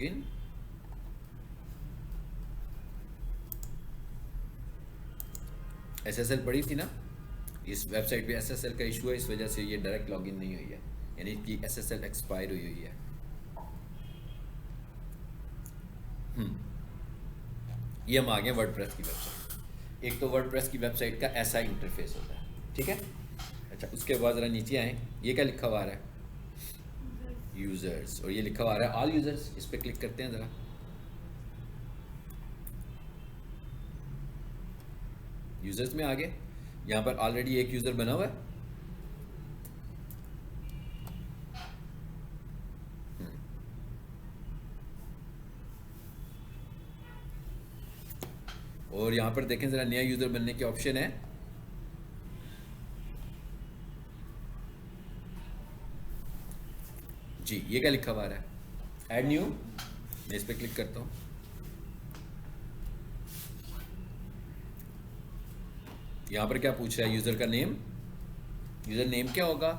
Login, SSL पड़ी थी ना, इस वेबसाइट पे SSL का इशू है, इस वजह से ये डायरेक्ट लॉगिन नहीं हुई है, यानी कि SSL एक्सपायर हुई है। ये हम आ गए वर्डप्रेस की वेबसाइट। एक तो वर्डप्रेस की वेबसाइट का ऐसा इंटरफेस होता है, ठीक है। अच्छा, उसके बाद ज़रा नीचे आए, ये क्या लिखा हुआ आ रहा है? यूज़र्स, और ये लिखा हुआ आ रहा है ऑल यूज़र्स। इस पर क्लिक करते हैं ज़रा। यूज़र्स में आ गए, यहाँ पर ऑलरेडी एक यूज़र बना हुआ है। और यहाँ पर देखें ज़रा, नया यूज़र बनने के ऑप्शन है। जी, ये क्या लिखा हुआ आ रहा है? Add new. मैं इस पर क्लिक करता हूँ। यहाँ पर क्या पूछ रहा है? यूज़र का नेम। यूज़र नेम क्या होगा?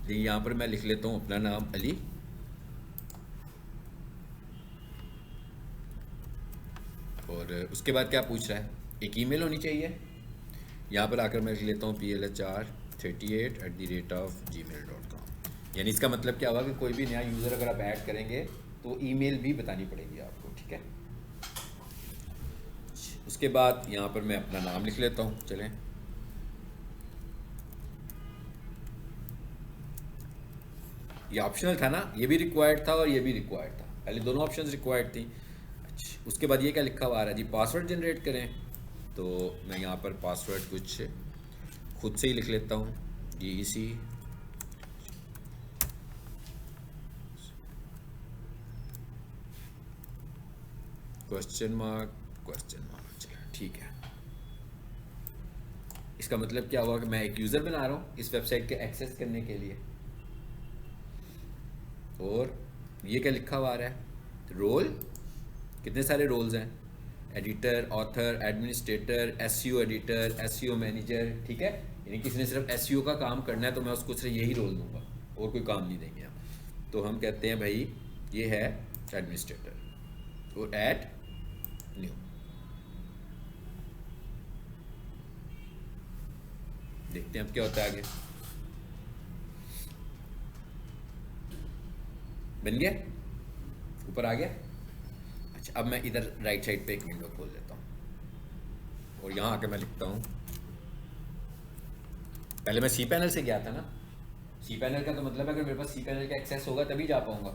यहाँ पर मैं लिख लेता हूँ अपना नाम अली। और उसके बाद क्या पूछ रहा है? एक ईमेल होनी चाहिए। यहाँ पर आकर मैं लिख लेता हूँ plhr38@gmail.com। यानी इसका मतलब क्या हुआ कि कोई भी नया यूज़र अगर आप ऐड करेंगे तो ईमेल भी बतानी पड़ेगी आपको, ठीक है। उसके बाद यहाँ पर मैं अपना नाम लिख लेता हूँ। चलें, ये ऑप्शनल था ना, ये भी रिक्वायर्ड था और ये भी रिक्वायर्ड था। पहले दोनों ऑप्शंस रिक्वायर्ड थी। अच्छा, उसके बाद ये क्या लिखा हुआ आ रहा है जी? पासवर्ड जनरेट करें। तो मैं यहाँ पर पासवर्ड कुछ खुद से ही लिख लेता हूँ, GEC question mark question mark. चलो ठीक है। इसका मतलब क्या हुआ कि मैं एक यूज़र बना रहा हूँ इस वेबसाइट के एक्सेस करने के लिए। और ये क्या लिखा हुआ आ रहा है? रोल। कितने सारे रोल्स हैं? Editor, author, administrator, SEO editor, SEO manager, ठीक है। यानी किसी ने सिर्फ SEO का काम करना है तो मैं उसको सिर्फ यही रोल दूंगा और कोई काम नहीं देंगे हम। तो हम कहते हैं भाई ये है एडमिनिस्ट्रेटर और ऐड न्यू। देखते हैं अब क्या होता है आगे। बन गया, ऊपर आ गया। अच्छा, अब मैं इधर राइट साइड पे एक विंडो खोल लेता हूँ और यहाँ आके मैं लिखता हूँ। पहले मैं cPanel से गया था ना। cPanel का तो मतलब है कि मेरे पास cPanel का एक्सेस होगा तभी जा पाऊंगा।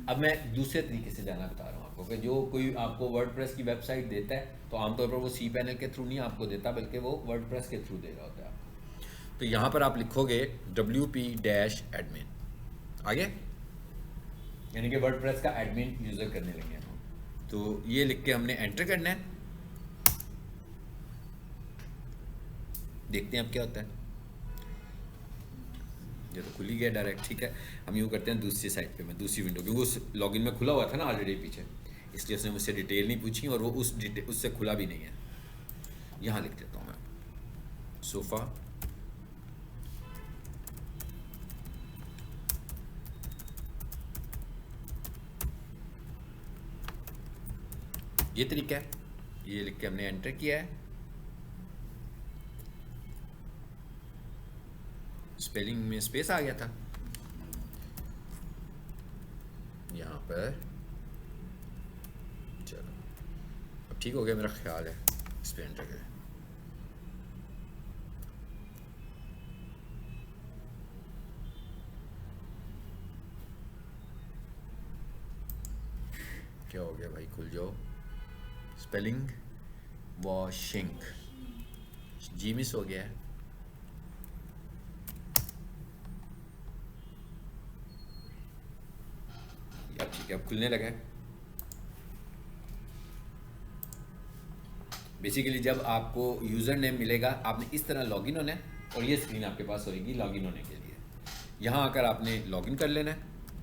अब मैं दूसरे तरीके से जाना बता रहा हूँ आपको कि जो कोई आपको वर्डप्रेस की वेबसाइट देता है तो आमतौर पर वो cPanel के थ्रू नहीं आपको देता, बल्कि वो वर्डप्रेस के थ्रू दे रहा होता है आपको। तो यहाँ पर आप लिखोगे WP-admin, आगे, यानी कि वर्डप्रेस का एडमिन यूज़र करने लगे हम। तो ये लिख के हमने एंटर करना है। देखते हैं अब क्या होता है। ये तो खुल ही गया डायरेक्ट, ठीक है। हम यूँ करते हैं दूसरी साइड पे, मैं दूसरी विंडो, क्योंकि उस लॉगिन में खुला हुआ था ना ऑलरेडी पीछे, इसलिए उसने मुझसे डिटेल नहीं पूछी और वो उससे खुला भी नहीं है। यहाँ लिख देता हूँ मैं सोफ़ा। ये तरीका है, ये लिख के हमने एंटर किया है। स्पेलिंग में स्पेस आ गया था यहाँ पर। चलो अब ठीक हो गया मेरा ख्याल है। इस पर एंटर करें। क्या हो गया भाई? खुल जाओ। स्पेलिंग वॉशिंग, जी मिस हो गया है। अब ठीक है, अब खुलने लगा है। बेसिकली जब आपको यूज़र नेम मिलेगा आपने इस तरह लॉगिन होना है और ये स्क्रीन आपके पास होगी लॉगिन होने के लिए। यहाँ आकर आपने लॉगिन कर लेना है।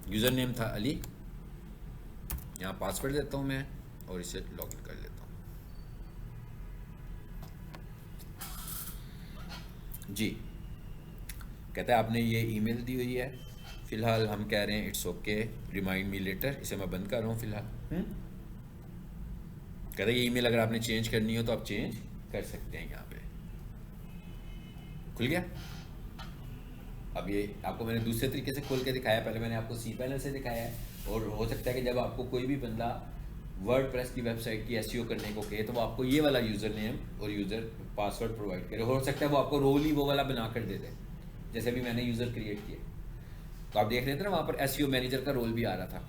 यूज़र नेम था अली, यहाँ पासवर्ड देता हूँ मैं और इसे लॉगिन कर लेता हूँ। जी, कहता है आपने ये ईमेल दी हुई है, फिलहाल हम कह रहे हैं it's okay, remind me later, इसे मैं बंद कर रहा हूँ फिलहाल। कह रहे ये ईमेल अगर आपने चेंज करनी हो तो आप चेंज कर सकते हैं। यहाँ पे खुल गया। अब ये आपको मैंने दूसरे तरीके से खोल के दिखाया, पहले मैंने आपको cPanel से दिखाया है। और हो सकता है कि जब आपको कोई भी बंदा वर्डप्रेस की वेबसाइट की एसईओ करने को कहे तो वो आपको ये वाला यूज़र नेम और यूज़र पासवर्ड प्रोवाइड करे। हो सकता है वो आपको रोल ही वो वाला बना कर दे दे, जैसे भी मैंने यूज़र क्रिएट किया। तो आप देख रहे थे ना वहाँ पर एसईओ मैनेजर का रोल भी आ रहा था।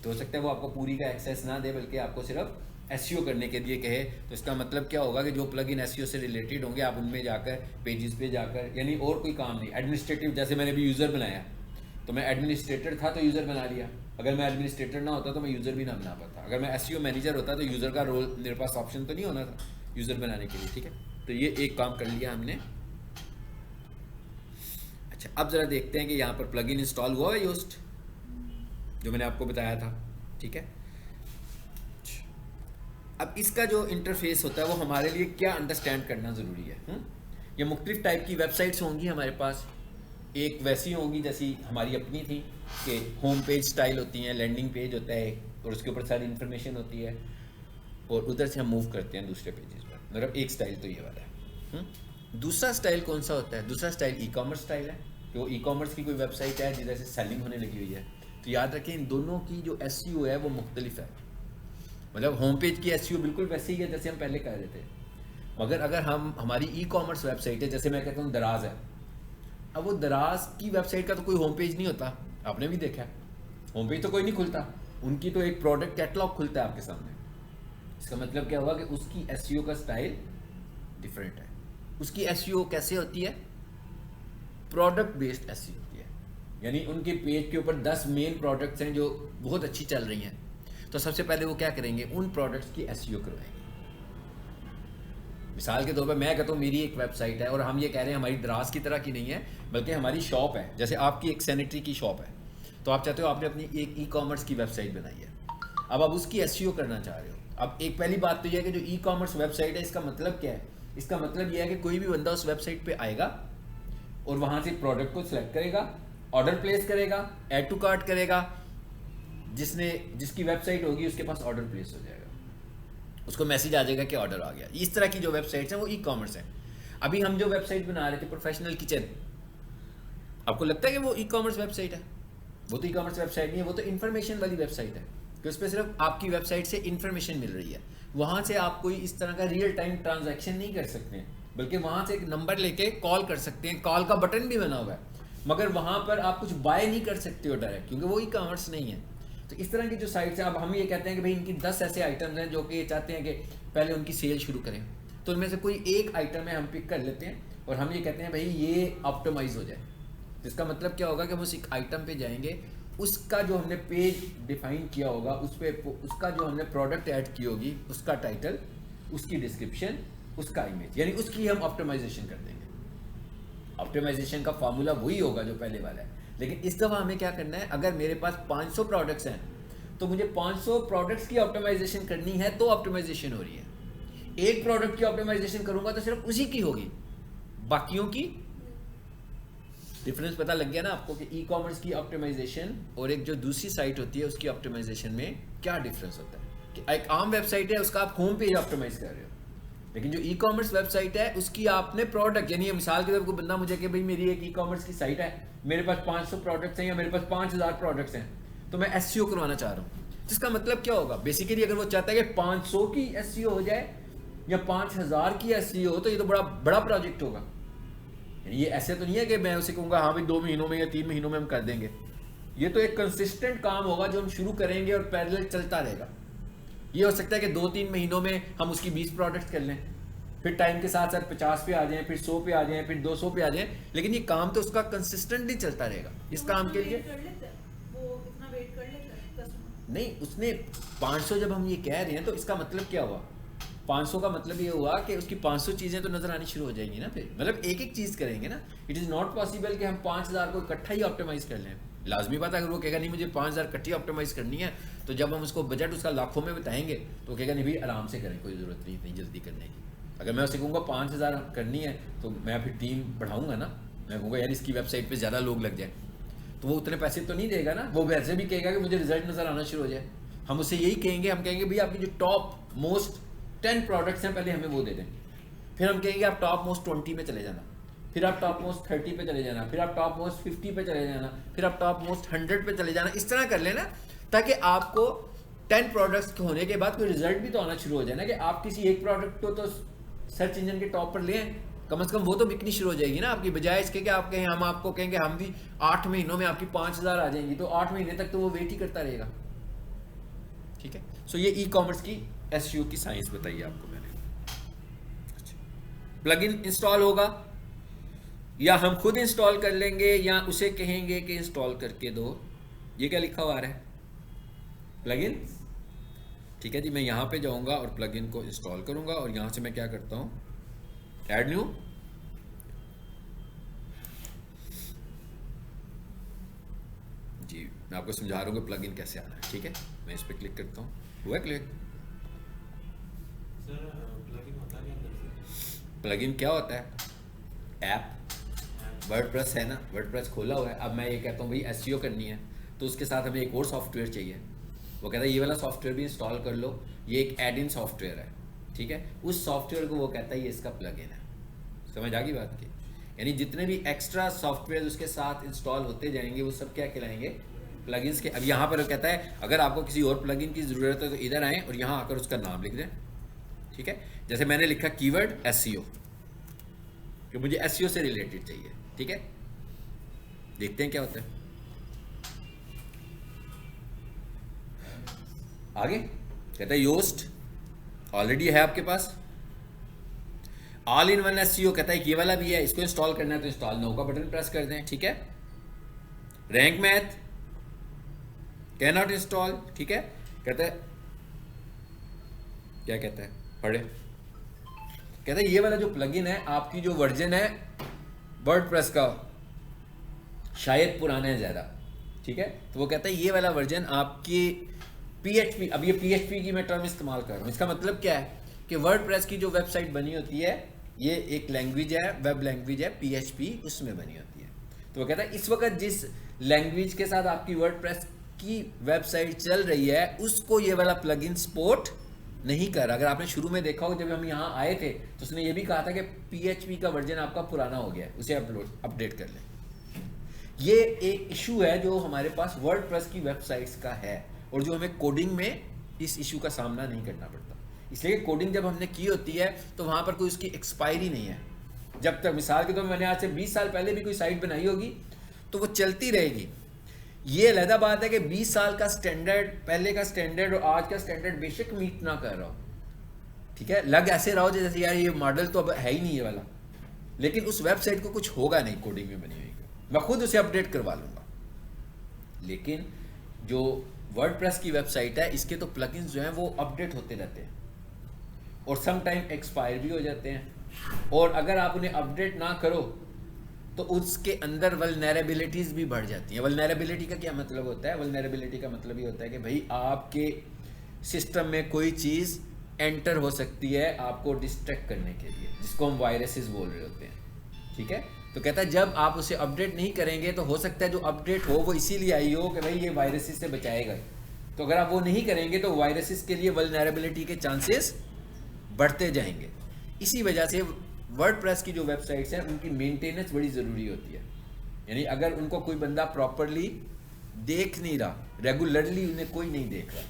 तो हो सकता है वो आपको पूरी का एक्सेस ना दे, बल्कि आपको सिर्फ एसईओ करने के लिए कहे। तो इसका मतलब क्या होगा कि जो प्लगइन एसईओ से रिलेटेड होंगे आप उनमें जाकर पेजेस पे जाकर, यानी और कोई काम नहीं, एडमिनिस्ट्रेटिव, जैसे मैंने भी यूज़र बनाया तो मैं एडमिनिस्ट्रेटर था तो यूज़र बना लिया। अगर मैं एडमिनिस्ट्रेटर ना होता तो मैं यूज़र भी ना बना पाता। अगर मैं एसईओ मैनेजर होता तो यूज़र का रोल मेरे पास ऑप्शन तो नहीं होना था यूज़र बनाने के लिए। ठीक है, तो ये एक काम कर लिया हमने। अच्छा, अब ज़रा देखते हैं कि यहाँ पर प्लगइन इंस्टॉल हुआ है योस्ट, जो मैंने आपको बताया था। ठीक है, अब इसका जो इंटरफेस होता है वो हमारे लिए क्या अंडरस्टैंड करना ज़रूरी है। ये मुख्तलिफ टाइप की वेबसाइट्स होंगी हमारे पास। एक वैसी होंगी जैसी हमारी अपनी थी कि होम पेज स्टाइल होती हैं, लैंडिंग पेज होता है और उसके ऊपर सारी इन्फॉर्मेशन होती है, और उधर से हम मूव करते हैं दूसरे पेजेस पर। मतलब एक स्टाइल तो ये वाला है। दूसरा स्टाइल कौन सा होता है? दूसरा स्टाइल ई कॉमर्स स्टाइल है, कि वो ई कॉमर्स की कोई वेबसाइट है जिधर से सेलिंग होने लगी हुई है। तो याद रखें इन दोनों की जो एसईओ है वो मुख्तलिफ है। मतलब होम पेज की एसईओ बिल्कुल वैसे ही है जैसे हम पहले कह रहे थे, मगर अगर हमारी ई कॉमर्स वेबसाइट है, जैसे मैं कहता हूँ दराज है, अब वो दराज की वेबसाइट का तो कोई होम पेज नहीं होता, आपने भी देखा है, होम पेज तो कोई नहीं खुलता, उनकी तो एक प्रोडक्ट कैटलॉग खुलता है आपके सामने। इसका मतलब क्या हुआ कि उसकी एसईओ का स्टाइल डिफरेंट है। उसकी एसईओ कैसे होती है? प्रोडक्ट बेस्ड एसईओ होती है, यानी उनके पेज के ऊपर 10 मेन प्रोडक्ट्स हैं जो बहुत अच्छी चल रही हैं, तो सबसे पहले वो क्या करेंगे, उन प्रोडक्ट्स की एसईओ करवाएंगे। मिसाल के तौर पर मैं कहता हूँ मेरी एक वेबसाइट है और हम ये कह रहे हैं हमारी दराज की तरह की नहीं है, बल्कि हमारी शॉप है। जैसे आपकी एक सैनिटरी की शॉप है, तो आप चाहते हो आपने अपनी एक ई कॉमर्स की वेबसाइट बनाई है, अब आप उसकी एसईओ करना चाह रहे हो। अब एक पहली बात तो यह है कि जो ई कॉमर्स वेबसाइट है, इसका मतलब क्या है? इसका मतलब यह है कि कोई भी बंदा उस वेबसाइट पर आएगा और वहाँ से प्रोडक्ट को सिलेक्ट करेगा, ऑर्डर प्लेस करेगा, ऐड टू कार्ट करेगा, जिसकी वेबसाइट होगी उसके पास ऑर्डर प्लेस हो जाएगा, उसको मैसेज आ जाएगा कि ऑर्डर आ गया। इस तरह की जो वेबसाइट्स हैं वो ई कॉमर्स हैं। अभी हम जो वेबसाइट बना रहे थे प्रोफेशनल किचन, आपको लगता है कि वो ई कॉमर्स वेबसाइट है? वो तो ई कॉमर्स वेबसाइट नहीं है, वो तो इन्फॉर्मेशन वाली वेबसाइट है कि उस पर सिर्फ आपकी वेबसाइट से इन्फॉर्मेशन मिल रही है। वहाँ से आप कोई इस तरह का रियल टाइम ट्रांजैक्शन नहीं कर सकते हैं, बल्कि वहाँ से एक नंबर लेके कॉल कर सकते हैं, कॉल का बटन भी बना हुआ है, मगर वहाँ पर आप कुछ बाय नहीं कर सकते हो डायरेक्ट, क्योंकि वो ई कॉमर्स नहीं है। तो इस तरह की जो साइट्स हैं, अब हम ये कहते हैं कि भाई इनकी 10 ऐसे आइटम्स हैं जो कि चाहते हैं कि पहले उनकी सेल शुरू करें, तो उनमें से कोई एक आइटम है हम पिक कर लेते हैं और हम ये कहते हैं भाई ये ऑप्टिमाइज हो जाए। तो इसका मतलब क्या होगा कि हम उस एक आइटम पे जाएंगे, उसका जो हमने पेज डिफाइन किया होगा, उसका जो हमने प्रोडक्ट ऐड की होगी, उसका टाइटल, उसकी डिस्क्रिप्शन, उसका इमेज, यानी उसकी हम ऑप्टिमाइजेशन कर देंगे। ऑप्टिमाइजेशन का फार्मूला वही होगा जो पहले वाला है, लेकिन इस दफ़ा हमें क्या करना है, अगर मेरे पास 500 प्रोडक्ट्स हैं तो मुझे 500 प्रोडक्ट्स की ऑप्टिमाइजेशन करनी है, तो ऑप्टिमाइजेशन हो रही है। एक प्रोडक्ट की ऑप्टिमाइजेशन करूंगा तो सिर्फ उसी की होगी, बाकियों की डिफरेंस पता लग गया ना आपको कि ई कॉमर्स की ऑप्टिमाइजेशन और एक जो दूसरी साइट होती है उसकी ऑप्टिमाइजेशन में क्या डिफरेंस होता है। कि एक आम वेबसाइट है उसका आप होम पेज ऑप्टिमाइज कर रहे हो, लेकिन जो ई कॉमर्स वेबसाइट है उसकी आपने प्रोडक्ट, यानी मिसाल के तौर पर कोई बंदा मुझे कि भाई मेरी एक ई कॉमर्स की साइट है, मेरे पास 500 प्रोडक्ट्स हैं या मेरे पास 5000 प्रोडक्ट्स हैं, तो मैं एसईओ करवाना चाह रहा हूँ। जिसका मतलब क्या होगा, बेसिकली अगर वो चाहता है कि 500 की एसईओ हो जाए या 5000 की एसईओ हो, तो ये तो बड़ा बड़ा प्रोजेक्ट होगा। ये ऐसे तो नहीं है कि मैं उसे कहूँगा हाँ भाई 2 महीनों में या 3 महीनों में हम कर देंगे। ये तो एक कंसिस्टेंट काम होगा जो हम शुरू करेंगे और पैरेलल चलता रहेगा। ये हो सकता है कि 2-3 महीनों में हम उसकी 20 प्रोडक्ट्स कर लें, फिर टाइम के साथ साथ 50 पे आ जाएं, फिर 100 पे आ जाएं, फिर 200 पे आ जाएं, लेकिन ये काम तो उसका कंसिस्टेंटली चलता रहेगा। इस काम के लिए नहीं, उसने 500 जब हम ये कह रहे हैं तो इसका मतलब क्या हुआ, 500 का मतलब ये हुआ कि उसकी 500 चीज़ें तो नज़र आनी शुरू हो जाएंगी ना, फिर मतलब एक एक चीज़ करेंगे ना। इट इज़ नॉट पॉसिबल कि हम 5000 को इकट्ठा ही ऑप्टिमाइज कर लें। लाजमी बात है, अगर वो कहेगा नहीं मुझे 5000 इकट्ठी ऑप्टिमाइज करनी है, तो जब हम उसको बजट उसका लाखों में बताएंगे तो कहेगा नहीं भाई आराम से करें, कोई ज़रूरत नहीं इतनी जल्दी करने की। अगर मैं उसे कहूँगा 5000 करनी है तो मैं फिर टीम बढ़ाऊँगा ना, मैं कहूँगा यार इसकी वेबसाइट पर ज़्यादा लोग लग जाए। तो वो उतने पैसे तो नहीं देगा ना, वो वैसे भी कहेगा कि मुझे रिजल्ट नज़र आना शुरू हो जाए। हम उससे यही कहेंगे, हम कहेंगे भाई आपकी जो टॉप मोस्ट 10 प्रोडक्ट्स हैं पहले हमें वो दे दें, फिर हम कहेंगे आप टॉप मोस्ट 20 में चले जाना, फिर आप टॉप मोस्ट 30 पे चले जाना, फिर आप टॉप मोस्ट 50 पे चले जाना, फिर आप टॉप मोस्ट 100 पे चले जाना। इस तरह कर लेना ताकि आपको 10 प्रोडक्ट्स होने के बाद कोई रिजल्ट भी तो आना शुरू हो जाए ना, कि आप किसी एक प्रोडक्ट को तो सर्च इंजन के टॉप पर लें, कम से कम वो तो बिकनी शुरू हो जाएगी ना आपकी, बजाय इसके कि आप कहें हम आपको कहेंगे हम भी 8 महीनों में आपकी 5000 आ जाएंगी, तो 8 महीने तक तो वो वेट ही करता रहेगा। ठीक है, सो ये ई कॉमर्स की एसईओ की साइंस बताई आपको मैंने। प्लगइन इंस्टॉल होगा या हम खुद इंस्टॉल कर लेंगे या उसे कहेंगे कि इंस्टॉल करके दो। ये क्या लिखा हुआ है प्लगइन, ठीक है जी। मैं यहां पे जाऊंगा और प्लगइन को इंस्टॉल करूंगा और यहां से मैं क्या करता हूं, ऐड न्यू, जी मैं आपको समझा रहा हूं कि प्लगइन कैसे आना है। ठीक है, मैं इस पर क्लिक करता हूं, हुआ क्लिक। प्लगइन क्या होता है, ऐप, वर्डप्रेस है ना, वर्डप्रेस खोला हुआ है। अब मैं ये कहता हूँ भाई एसईओ करनी है, तो उसके साथ हमें एक और सॉफ्टवेयर चाहिए। वो कहता है ये वाला सॉफ्टवेयर भी इंस्टॉल कर लो, ये एक एड इन सॉफ्टवेयर है। ठीक है, उस सॉफ्टवेयर को वो कहता है ये इसका प्लगइन है। समझ आ गई बात की, यानी जितने भी एक्स्ट्रा सॉफ्टवेयर उसके साथ इंस्टॉल होते जाएंगे वो सब क्या कहलाएंगे, प्लगइन्स के। अब यहाँ पर वो कहता है अगर आपको किसी और प्लगइन की ज़रूरत है तो इधर आएँ और यहाँ आकर उसका नाम लिख दें। ठीक है, जैसे मैंने लिखा कीवर्ड एसईओ, कि मुझे एसईओ से रिलेटेड चाहिए। ठीक है, देखते हैं क्या होता है आगे। कहता है योस्ट ऑलरेडी है आपके पास, ऑल इन वन एसईओ कहता है ये वाला भी है, इसको इंस्टॉल करना है तो इंस्टॉल नो का बटन प्रेस कर दें। ठीक है, rank math can not install. ठीक है, कहता है क्या कहता है, पढ़े, कहता है ये वाला जो प्लगइन है आपकी जो वर्जन है वर्डप्रेस का शायद पुराना है ज़्यादा। ठीक है, तो वो कहता है ये वाला वर्जन आपकी PHP, अब ये PHP की मैं टर्म इस्तेमाल कर रहा हूँ, इसका मतलब क्या है कि वर्डप्रेस की जो वेबसाइट बनी होती है ये एक लैंग्वेज है, वेब लैंग्वेज है PHP, उसमें बनी होती है। तो वो कहता है इस वक्त जिस लैंग्वेज के साथ आपकी वर्डप्रेस की वेबसाइट चल रही है उसको ये वाला प्लगइन सपोर्ट नहीं कर। अगर आपने शुरू में देखा हो जब हम यहाँ आए थे तो उसने ये भी कहा था कि PHP का वर्जन आपका पुराना हो गया है, उसे अपडेट कर लें। ये एक इशू है जो हमारे पास वर्डप्रेस की वेबसाइट्स का है और जो हमें कोडिंग में इस इशू का सामना नहीं करना पड़ता। इसलिए कोडिंग जब हमने की होती है तो वहाँ पर कोई उसकी एक्सपायरी नहीं है। जब तक मिसाल के तौर पर मैंने आज से 20 साल पहले भी कोई साइट बनाई होगी तो वो चलती रहेगी। ये अलग बात है कि 20 साल का स्टैंडर्ड, पहले का स्टैंडर्ड और आज का स्टैंडर्ड बेशक मीट ना कर रहा हो, ठीक है, लग ऐसे रहा हो जैसे यार ये मॉडल तो अब है ही नहीं ये वाला, लेकिन उस वेबसाइट को कुछ होगा नहीं कोडिंग में बनी हुई, मैं खुद उसे अपडेट करवा लूँगा। लेकिन जो वर्डप्रेस की वेबसाइट है इसके तो प्लगइन्स जो हैं वो अपडेट होते रहते हैं और सम टाइम एक्सपायर भी हो जाते हैं, और अगर आप उन्हें अपडेट ना करो तो उसके अंदर वल्नरेबिलिटीज़ भी बढ़ जाती हैं। वल्नरेबिलिटी का क्या मतलब होता है, वल्नरेबिलिटी का मतलब ये होता है कि भाई आपके सिस्टम में कोई चीज़ एंटर हो सकती है आपको डिस्ट्रैक्ट करने के लिए, जिसको हम वायरसेस बोल रहे होते हैं। ठीक है, तो कहता है जब आप उसे अपडेट नहीं करेंगे तो हो सकता है जो अपडेट हो वो इसीलिए आई हो कि भाई ये वायरसेस से बचाएगा, तो अगर आप वो नहीं करेंगे तो वायरसेस के लिए वल्नरेबिलिटी के चांसेस बढ़ते जाएंगे। इसी वजह से वर्डप्रेस की जो वेबसाइट्स हैं उनकी मेंटेनेंस बड़ी ज़रूरी होती है। यानी अगर उनको कोई बंदा प्रॉपरली देख नहीं रहा, रेगुलरली उन्हें कोई नहीं देख रहा,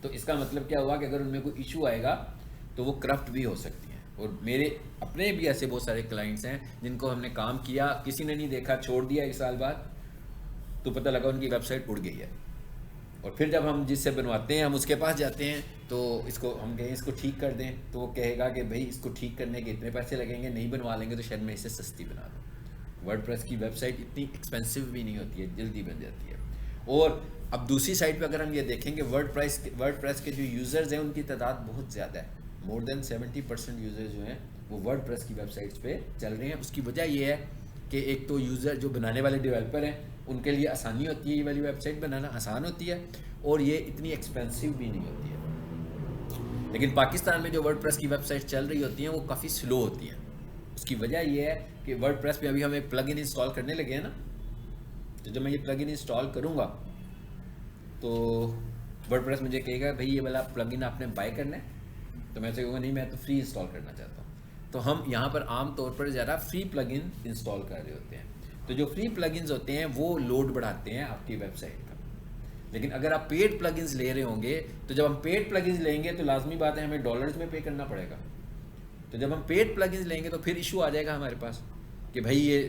तो इसका मतलब क्या हुआ कि अगर उनमें कोई इशू आएगा तो वो करप्ट भी हो सकती हैं। और मेरे अपने भी ऐसे बहुत सारे क्लाइंट्स हैं जिनको हमने काम किया, किसी ने नहीं देखा, छोड़ दिया, 1 साल बाद तो पता लगा उनकी वेबसाइट उड़ गई है। और फिर जब हम जिससे बनवाते हैं हम उसके पास जाते हैं तो इसको हम कहें इसको ठीक कर दें तो वो कहेगा कि भाई इसको ठीक करने के इतने पैसे लगेंगे, नहीं बनवा लेंगे तो शायद मैं इसे सस्ती बना दूँ। वर्डप्रेस की वेबसाइट इतनी एक्सपेंसिव भी नहीं होती है, जल्दी बन जाती है। और अब दूसरी साइड पे अगर हम ये देखेंगे वर्डप्रेस के जो यूज़र्स हैं उनकी तादाद बहुत ज़्यादा है, मोर देन 70% यूज़र्स जो हैं वो वर्डप्रेस की वेबसाइट्स पे चल रहे हैं। उसकी वजह ये है कि एक तो यूज़र जो बनाने वाले डेवलपर हैं उनके लिए आसानी होती है, ये वाली वेबसाइट बनाना आसान होती है और ये इतनी एक्सपेंसिव भी नहीं होती है। लेकिन पाकिस्तान में जो वर्डप्रेस की वेबसाइट चल रही होती हैं वो काफ़ी स्लो होती हैं। उसकी वजह ये है कि वर्डप्रेस पे अभी हम एक प्लगइन इंस्टॉल करने लगे हैं ना, तो जब मैं ये प्लगइन इंस्टॉल करूँगा तो वर्डप्रेस मुझे कहेगा भाई ये वाला प्लगइन आपने बाय करना है, तो मैं कहूँगा नहीं मैं तो फ्री इंस्टॉल करना चाहता हूँ। तो हम यहाँ पर आम तौर पर ज़्यादा फ्री प्लगइन इंस्टॉल कर रहे होते हैं। तो जो फ्री प्लगइन्स होते हैं वो लोड बढ़ाते हैं आपकी वेबसाइट का। लेकिन अगर आप पेड प्लगइन्स ले रहे होंगे तो जब हम पेड प्लगइन्स लेंगे तो लाजमी बात है हमें डॉलर्स में पे करना पड़ेगा। तो जब हम पेड प्लगइन्स लेंगे तो फिर इशू आ जाएगा हमारे पास कि भाई ये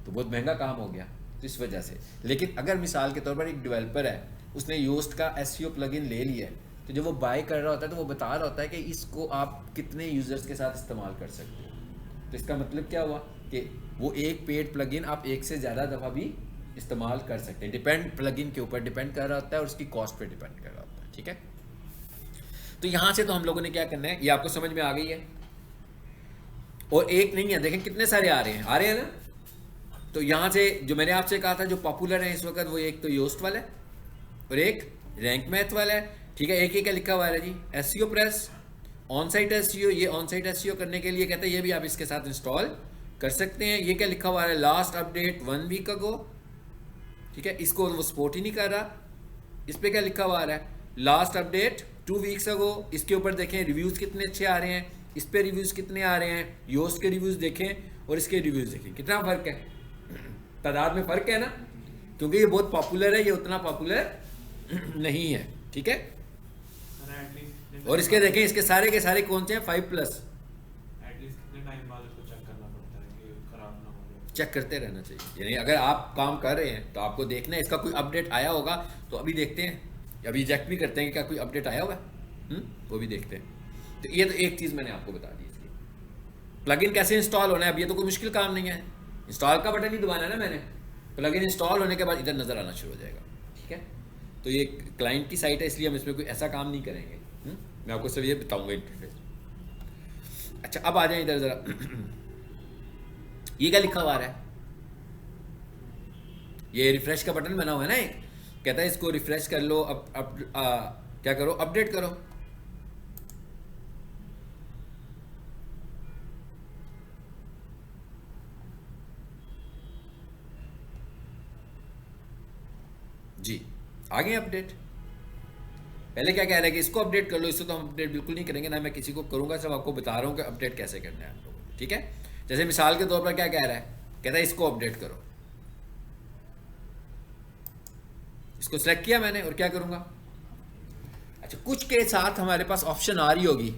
तो बहुत महंगा काम हो गया, तो इस वजह से। लेकिन अगर मिसाल के तौर पर एक डेवलपर है, उसने योस्ट का एसईओ प्लगइन ले लिया है, तो जब वो बाय कर रहा होता है तो वो बता रहा होता है कि इसको आप कितने यूज़र्स के साथ इस्तेमाल कर सकते हो। तो इसका मतलब क्या हुआ कि वो एक पेड प्लगइन आप एक से ज़्यादा दफ़ा भी इस्तेमाल कर सकते हैं। डिपेंड प्लगइन के ऊपर डिपेंड कर रहा होता है और उसकी कॉस्ट पे डिपेंड कर रहा होता है। ठीक है, तो यहाँ से तो हम लोगों ने क्या करना है, ये आपको समझ में आ गई है। और एक नहीं है, देखें कितने सारे आ रहे हैं ना। तो यहाँ से जो मैंने आपसे कहा था जो पॉपुलर है इस वक्त, वो एक तो योस्ट वाला है और एक रैंक मैथ वाला है। ठीक है, एक ही क्या लिखा हुआ है जी, SEO press on site SEO. ये ऑन साइट एसईओ करने के लिए कहते हैं ये भी आप इसके साथ इंस्टॉल कर सकते हैं। ये क्या लिखा हुआ है, लास्ट अपडेट 1 वीक अगो। ठीक है, इसको वो सपोर्ट ही नहीं कर रहा। इस पर क्या लिखा हुआ है, लास्ट अपडेट 2 वीक्स अगो। इसके ऊपर देखें रिव्यूज़ कितने अच्छे आ रहे हैं, इस पे रिव्यूज़ कितने आ रहे हैं, योस्ट के रिव्यूज़ देखें और इसके रिव्यूज़ देखें, कितना फ़र्क है, तादाद में फ़र्क है ना, क्योंकि ये बहुत पॉपुलर है, ये उतना पॉपुलर नहीं है। ठीक है, और इसके देखें इसके सारे के सारे कौन से हैं, 5+। चेक करते रहना चाहिए, यानी अगर आप काम कर रहे हैं तो आपको देखना है इसका कोई अपडेट आया होगा तो अभी देखते हैं, अभी चेक भी करते हैं कि क्या कोई अपडेट आया होगा, वो भी देखते हैं। तो ये तो एक चीज़ मैंने आपको बता दी इसकी। प्लगइन कैसे इंस्टॉल होना है, अब ये तो कोई मुश्किल काम नहीं है, इंस्टॉल का बटन ही दबाना है ना मैंने। प्लगइन इंस्टॉल होने के बाद इधर नज़र आना शुरू हो जाएगा। ठीक है, तो ये क्लाइंट की साइट है इसलिए हम इसमें कोई ऐसा काम नहीं करेंगे। मैं आपको सिर्फ ये बताऊँगा इंटरफेस। अच्छा, अब आ जाए इधर ज़रा। ये क्या लिखा हुआ है, ये रिफ्रेश का बटन बना हुआ है ना एक, कहता है इसको रिफ्रेश कर लो, क्या करो, अपडेट करो। जी आ गए अपडेट। पहले क्या कह रहा है कि इसको अपडेट कर लो, इससे तो हम अपडेट बिल्कुल नहीं करेंगे ना, मैं किसी को करूंगा, सिर्फ आपको बता रहा हूं कि अपडेट कैसे करना है आप लोगों को। ठीक है, जैसे मिसाल के तौर पर क्या कह रहा है, कहता है इसको अपडेट करो। इसको सेलेक्ट किया मैंने और क्या करूंगा, अच्छा कुछ के साथ हमारे पास ऑप्शन आ रही होगी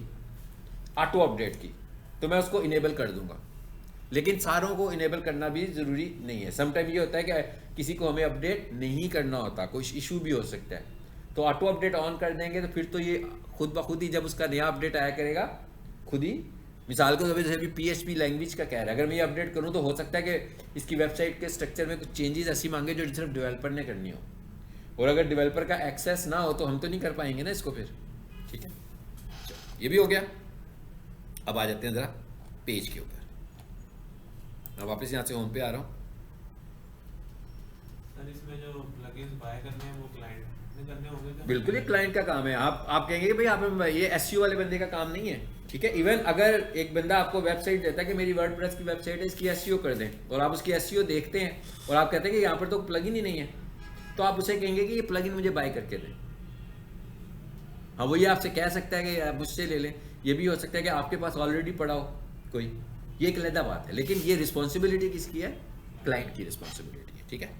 ऑटो अपडेट की, तो मैं उसको इनेबल कर दूंगा। लेकिन सारों को इनेबल करना भी ज़रूरी नहीं है। समटाइम ये होता है कि किसी को हमें अपडेट नहीं करना होता, कोई इशू भी हो सकता है, तो ऑटो अपडेट ऑन कर देंगे तो फिर तो ये खुद ब खुद ही जब उसका नया अपडेट आया करेगा खुद ही। मिसाल को जैसे भी PHP लैंग्वेज का कह रहा है, अगर मैं ये अपडेट करूँ तो हो सकता है कि इसकी वेबसाइट के स्ट्रक्चर में कुछ चेंजेस ऐसी मांगे जो सिर्फ डेवलपर ने करनी हो, और अगर डेवलपर का एक्सेस ना हो तो हम तो नहीं कर पाएंगे ना इसको फिर। ठीक है, ये भी हो गया। अब आ जाते हैं ज़रा पेज के ऊपर। मैं वापस यहाँ से होम पे आ रहा हूँ। सर इसमें जो प्लगइन्स बाय करने हैं वो क्लाइंट ने करने होंगे क्या? बिल्कुल ये क्लाइंट का काम है। आप कहेंगे कि भाई आप ये एसईओ वाले बंदे का काम नहीं है। ठीक है, इवन अगर एक बंदा आपको वेबसाइट देता है कि मेरी वर्डप्रेस की वेबसाइट है, इसकी एसईओ कर दें, और आप उसकी एसईओ देखते हैं और आप कहते हैं कि यहाँ पर तो प्लगइन ही नहीं है, तो आप उसे कहेंगे कि ये प्लगइन मुझे बाय करके दें। हाँ, वो ये आपसे कह सकता है कि आप मुझसे ले लें, ये भी हो सकता है कि आपके पास ऑलरेडी पड़ा हो कोई, ये एक अलग बात है। लेकिन ये रिस्पॉन्सिबिलिटी किसकी है, क्लाइंट की रिस्पॉन्सिबिलिटी है। ठीक है,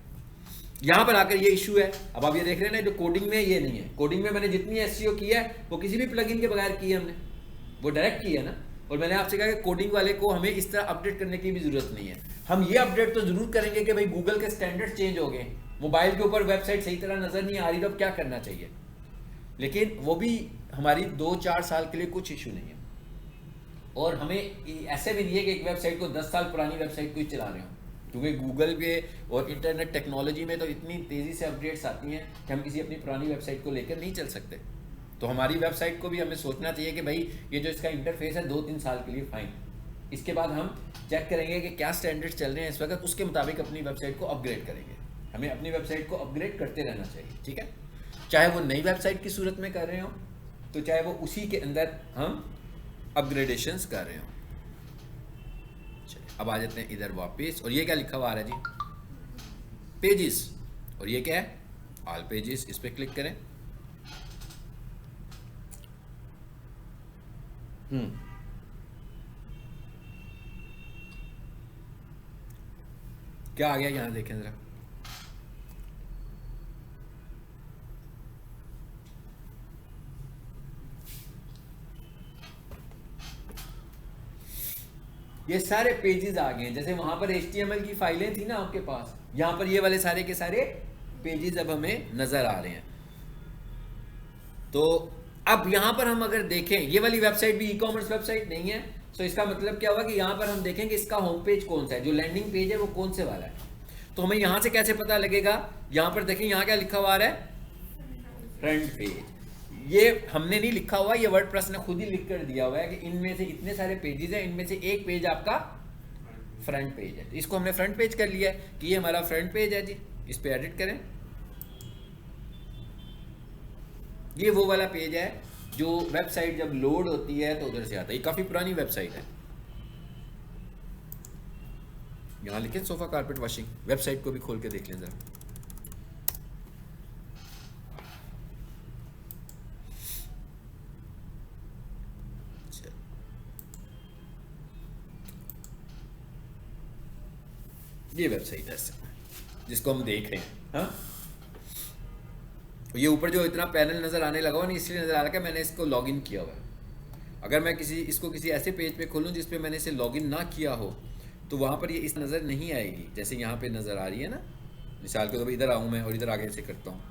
यहाँ पर आकर ये इशू है। अब आप ये देख रहे हैं ना, जो कोडिंग में ये नहीं है, कोडिंग में मैंने जितनी एसईओ की है वो किसी भी प्लगइन के बगैर की है, हमने वो डायरेक्ट की है ना। और मैंने आपसे कहा कि कोडिंग वाले को हमें इस तरह अपडेट करने की भी जरूरत नहीं है। हम ये अपडेट तो जरूर करेंगे कि भाई गूगल के स्टैंडर्ड चेंज हो गए, मोबाइल के ऊपर वेबसाइट सही तरह नजर नहीं आ रही, तो अब क्या करना चाहिए। लेकिन वो भी हमारी 2-4 साल के लिए कुछ इशू नहीं है। और हमें ऐसे भी नहीं है कि एक वेबसाइट को 10 साल पुरानी वेबसाइट को ही चला रहे हो, क्योंकि गूगल पे और इंटरनेट टेक्नोलॉजी में तो इतनी तेज़ी से अपडेट्स आती हैं कि हम किसी अपनी पुरानी वेबसाइट को लेकर नहीं चल सकते। तो हमारी वेबसाइट को भी हमें सोचना चाहिए कि भाई ये जो इसका इंटरफेस है 2-3 साल के लिए फाइन, इसके बाद हम चेक करेंगे कि क्या स्टैंडर्ड चल रहे हैं इस वक्त, उसके मुताबिक अपनी वेबसाइट को अपग्रेड करेंगे। हमें अपनी वेबसाइट को अपग्रेड करते रहना चाहिए। ठीक है, चाहे वो नई वेबसाइट की सूरत में कर रहे हो, तो चाहे वो उसी के अंदर हम अपग्रेडेशंस कर रहे हो। अब आ जाते हैं इधर वापस, और ये क्या लिखा हुआ आ रहा है जी, पेजेस, और ये क्या है, ऑल पेजेस। इस पर क्लिक करें। क्या आ गया यहाँ देखें जरा। ये सारे पेजेस आ गए हैं। जैसे वहां पर HTML की फाइलें थी ना आपके पास, यहां पर ये वाले सारे के सारे पेजेस अब हमें नजर आ रहे हैं। तो अब यहां पर हम अगर देखें, ये वाली वेबसाइट भी ई-कॉमर्स वेबसाइट नहीं है, तो इसका मतलब क्या हुआ कि यहां पर हम देखेंगे इसका होम पेज कौन सा है, जो लैंडिंग पेज है वो कौन से वाला है। तो हमें यहां से कैसे पता लगेगा, यहां पर देखें यहां क्या लिखा हुआ है, फ्रंट पेज। ये हमने नहीं लिखा हुआ, ये वर्डप्रेस ने खुद ही लिख कर दिया हुआ है कि इनमें से इतने सारे पेजेस हैं, इनमें से एक पेज आपका फ्रंट पेज है। इसको हमने फ्रंट पेज कर लिया है कि ये हमारा फ्रंट पेज है जी। इस पे एडिट करें। ये वो वाला पेज है जो वेबसाइट जब लोड होती है तो उधर से आता है। ये काफी पुरानी वेबसाइट है। यहां लिखें सोफा कारपेट वॉशिंग, वेबसाइट को भी खोल के देख लें जरा। ये वेबसाइट है जिसको हम देख रहे हैं। हाँ, ये ऊपर जो इतना पैनल नजर आने लगा हुआ नहीं, इसलिए नजर आ रहा है मैंने इसको लॉगिन किया हुआ है। अगर मैं इसको किसी ऐसे पेज पे खोलूं जिस पे मैंने इसे लॉगिन ना किया हो तो वहां पर ये इस नज़र नहीं आएगी, जैसे यहाँ पे नज़र आ रही है ना। मिसाल के तौर पर इधर आऊँ मैं और इधर आगे ऐसे करता हूँ,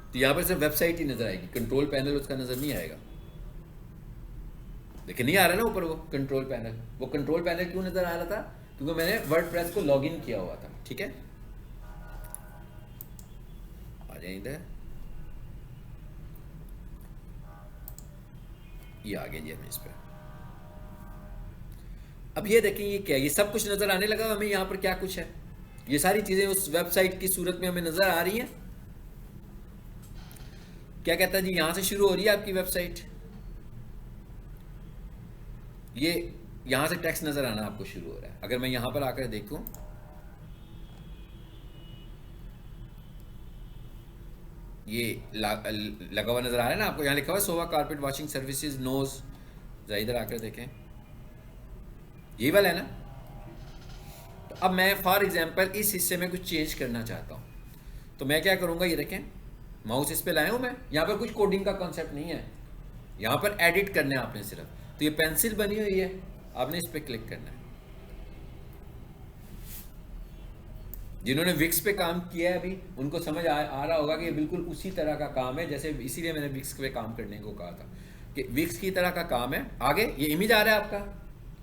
तो यहाँ पर सिर्फ वेबसाइट ही नजर आएगी, कंट्रोल पैनल उसका नजर नहीं आएगा। लेकिन नहीं आ रहा ना ऊपर वो कंट्रोल पैनल। वो कंट्रोल पैनल क्यों नजर आ रहा था, क्योंकि मैंने वर्डप्रेस को लॉगिन किया हुआ था। ठीक है, आ जाए इधर। ये आ गया जी हमें इस पर। अब ये देखें ये क्या है, ये सब कुछ नजर आने लगा हमें। यहाँ पर क्या कुछ है, ये सारी चीजें उस वेबसाइट की सूरत में हमें नजर आ रही हैं। क्या कहता है जी, यहां से शुरू हो रही है आपकी वेबसाइट। ये यहां से टेक्स्ट नजर आना आपको शुरू हो रहा है। अगर मैं यहां पर आकर देखूं, ये लगा हुआ नजर आ रहा है ना आपको, यहां लिखा हुआ है सोफा कारपेट वॉशिंग सर्विसेज नोज। जरा इधर आकर देखें, यही वाला है ना। तो अब मैं फॉर एग्जांपल इस हिस्से में कुछ चेंज करना चाहता हूं, तो मैं क्या करूंगा, ये देखें माउस इस पे लाया हूं मैं। यहां पर कुछ कोडिंग का कॉन्सेप्ट नहीं है, यहां पर एडिट करना है आपने सिर्फ। तो ये पेंसिल बनी हुई है, आपने इस पे क्लिक करना है। जिन्होंने विक्स पे काम किया है अभी, उनको समझ आ रहा होगा कि ये बिल्कुल उसी तरह का काम है, जैसे इसीलिए मैंने विक्स पे काम करने को कहा था कि विक्स की तरह का काम है। आगे ये इमेज आ रहा है आपका।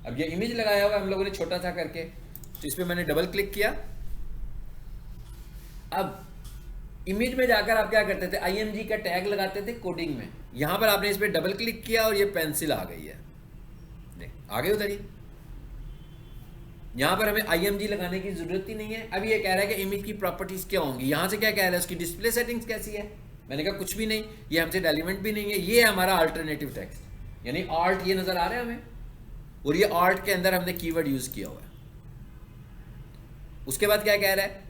अब ये इमेज लगाया हुआ है हम लोगों ने छोटा सा करके, तो इस पर मैंने डबल क्लिक किया। अब इमेज में जाकर आप क्या करते थे, IMG का टैग लगाते थे कोडिंग में। यहां पर आपने इस पर डबल क्लिक किया और ये पेंसिल आ गई है, आ गई उधर ही। यहां पर हमें IMG लगाने की जरूरत ही नहीं है। अब ये कह रहा है कि इमेज की प्रॉपर्टीज क्या होंगी। यहां से क्या कह रहा है, उसकी डिस्प्ले सेटिंग्स कैसी है। मैंने कहा कुछ भी नहीं, ये हमसे एलिमेंट भी नहीं है। ये है हमारा अल्टरनेटिव टेक्स्ट, यानी आर्ट, ये नजर आ रहा है हमें। और ये आर्ट के अंदर हमने कीवर्ड यूज किया हुआ है। उसके बाद क्या कह रहा है,